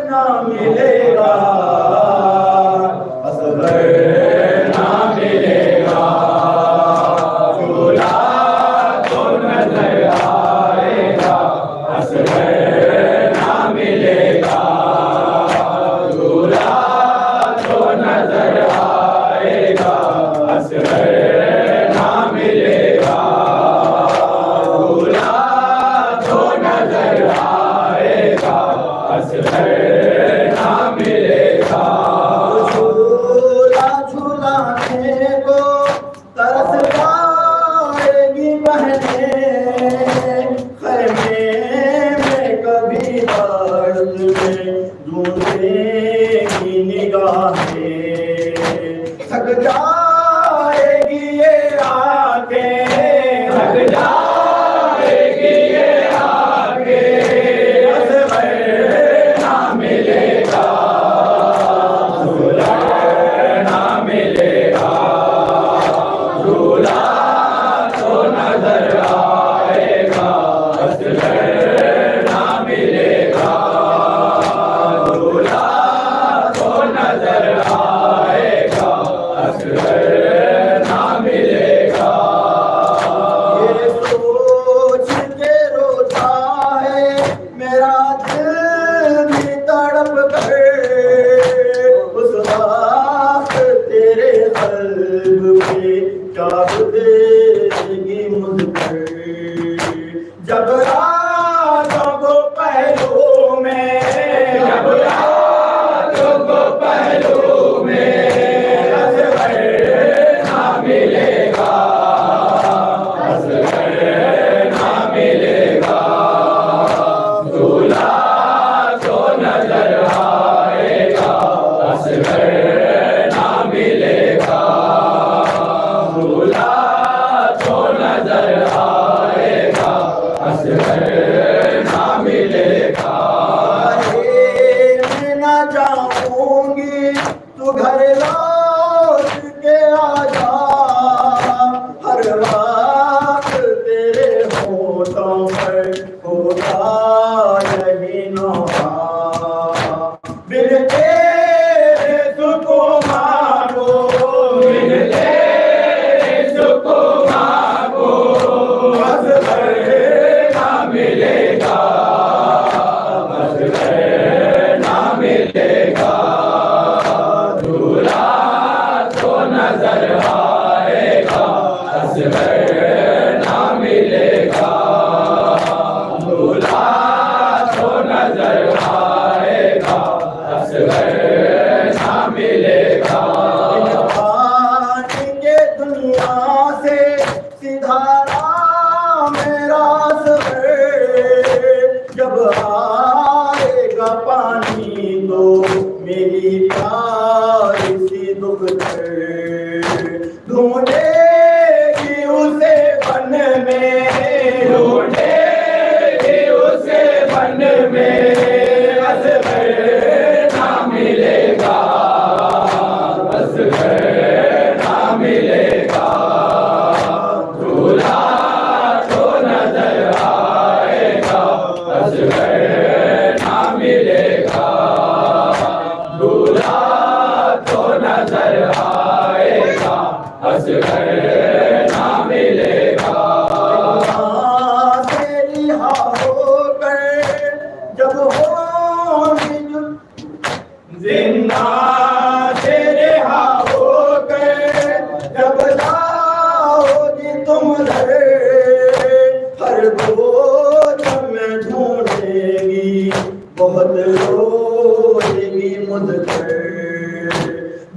Speaker 4: نہ ملے گا اصغر نہ ملے گا جھولا تو نظر آئے گا اصغر یہاں سے سیدھا رام راست ہے، جب آئے گا پانی تو میری پیاری سی دکھ ہے، ڈھونڈے گی اسے بن میں، ڈھونڈے گی اسے بن میں، اصغر نہ ملے گا، اصغر نہ ملے گا، دھولا تو نظر آئے گا، اصغر نہ ملے گا، دھولا تو نظر آئے گا، اصغر نہ ملے گا، سے رہا ہو کر جب ہوگی زندہ، سے رہا ہو کر جب جاؤ گی تم گھر، ہر دو میں ڈھونڈے گی، بہت روئے گی مجھ پر،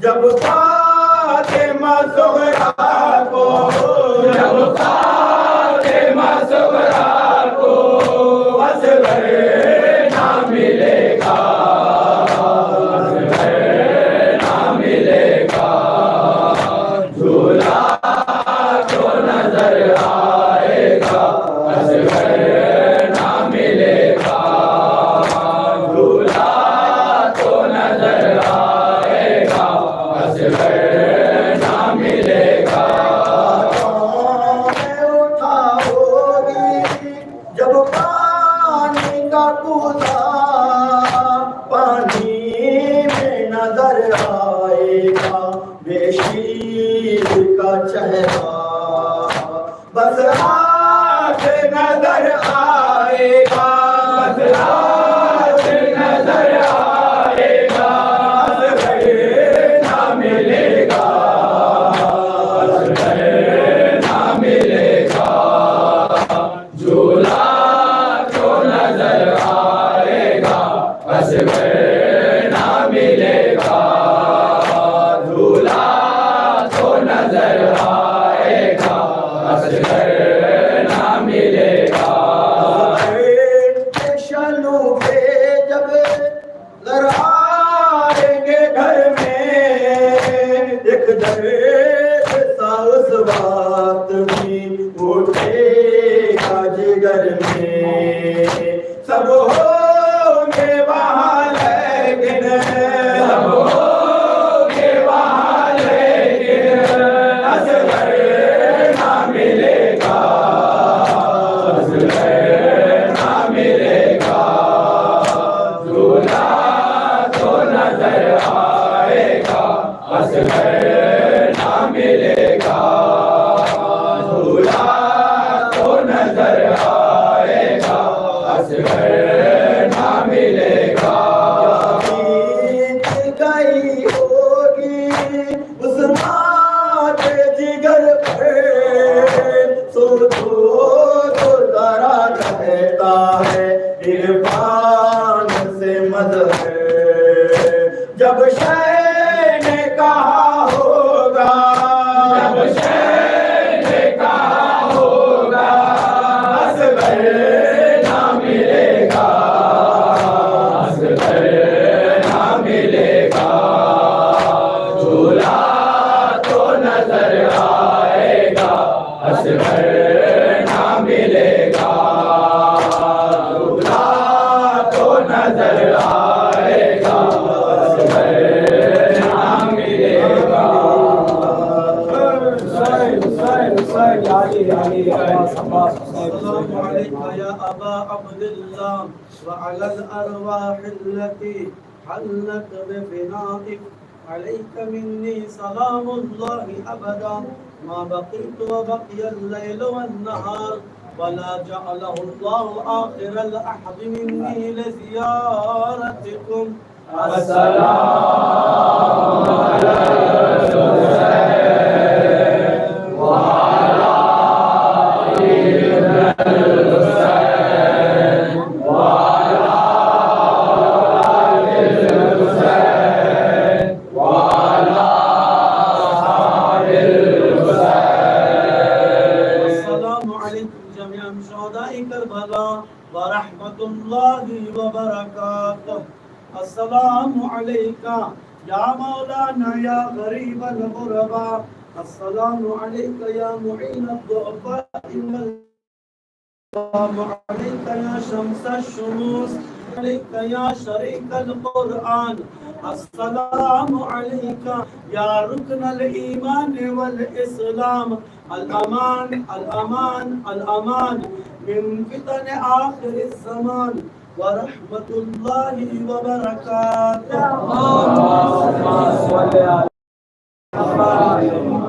Speaker 4: جب فاطمہ زہرا کو، جب فاطمہ زہرا کو اصغر نہ ملے گا، اصغر نہ ملے گا، جھولا تو نظر آئے گا، اصغر نہ ملے گا، جھولا تو نظر آئے گا، اصغر نہ ملے گا، اٹھا ہوگی جب پانی کا کوزہ، پانی میں نظر آئے گا بے شیر کا چہرہ، بس آج نظر آئے گا، بس آج نظر آئے گا، اصغر نہ ملے گا، اصغر نہ ملے گا، جھولا تو نظر آئے گا، اصغر نہ ملے گا، جھولا تو نظر آئے گا، اصغر نہ ملے گا، شنو پہ جب ذرا آئیں گے گھر میں، ایک درد سا اس وقت بھی اٹھے گا جگر میں، سب ہوں گے وہاں لیکن، سب ہوں گے وہاں لیکن، اصغر نہ ملے گا، اصغر نہ ملے گا، جھولا تو نظر آئے گا، اصغر نہ ملے گا، جھولا تو نظر آئے گا، اصغر نہ ملے گا، بیت گئی ہوگی اس ماں کے جگر پر، سوچو تو ذرا کہتا ہے عرفان سے مظہر، جب شے نے کہا ہوگا، جب شے نے کہا ہوگا، اصغر نہ ملے گا، اصغر نہ ملے گا، جھولا تو نظر آئے گا، اصغر نہ ملے گا، جھولا تو نظر آئے گا، اصغر نہ ملے گا،
Speaker 5: السلام عليك يا أبا عبد الله وعلى الأرواح التي حلت بفنائك، عليك مني سلام الله أبدا ما بقيت وبقي الليل والنهار، ولا جعله الله آخر الأحد مني لزيارتكم.
Speaker 4: السلام على الحسين وعلى الحسين وعلى الحسين وعلى أصحاب الحسين
Speaker 5: ورحمة الله وبركاته. السلام عليك يا مولانا يا غريب الغرباء. السلام عليك يا معين الضعفاء. السلام عليك يا شمس الشموس. عليك يا شريك القرآن. السلام عليك يا ركن الإيمان والإسلام. الأمان الأمان الأمان من فتن آخر الزمان ورحمة الله وبركاته.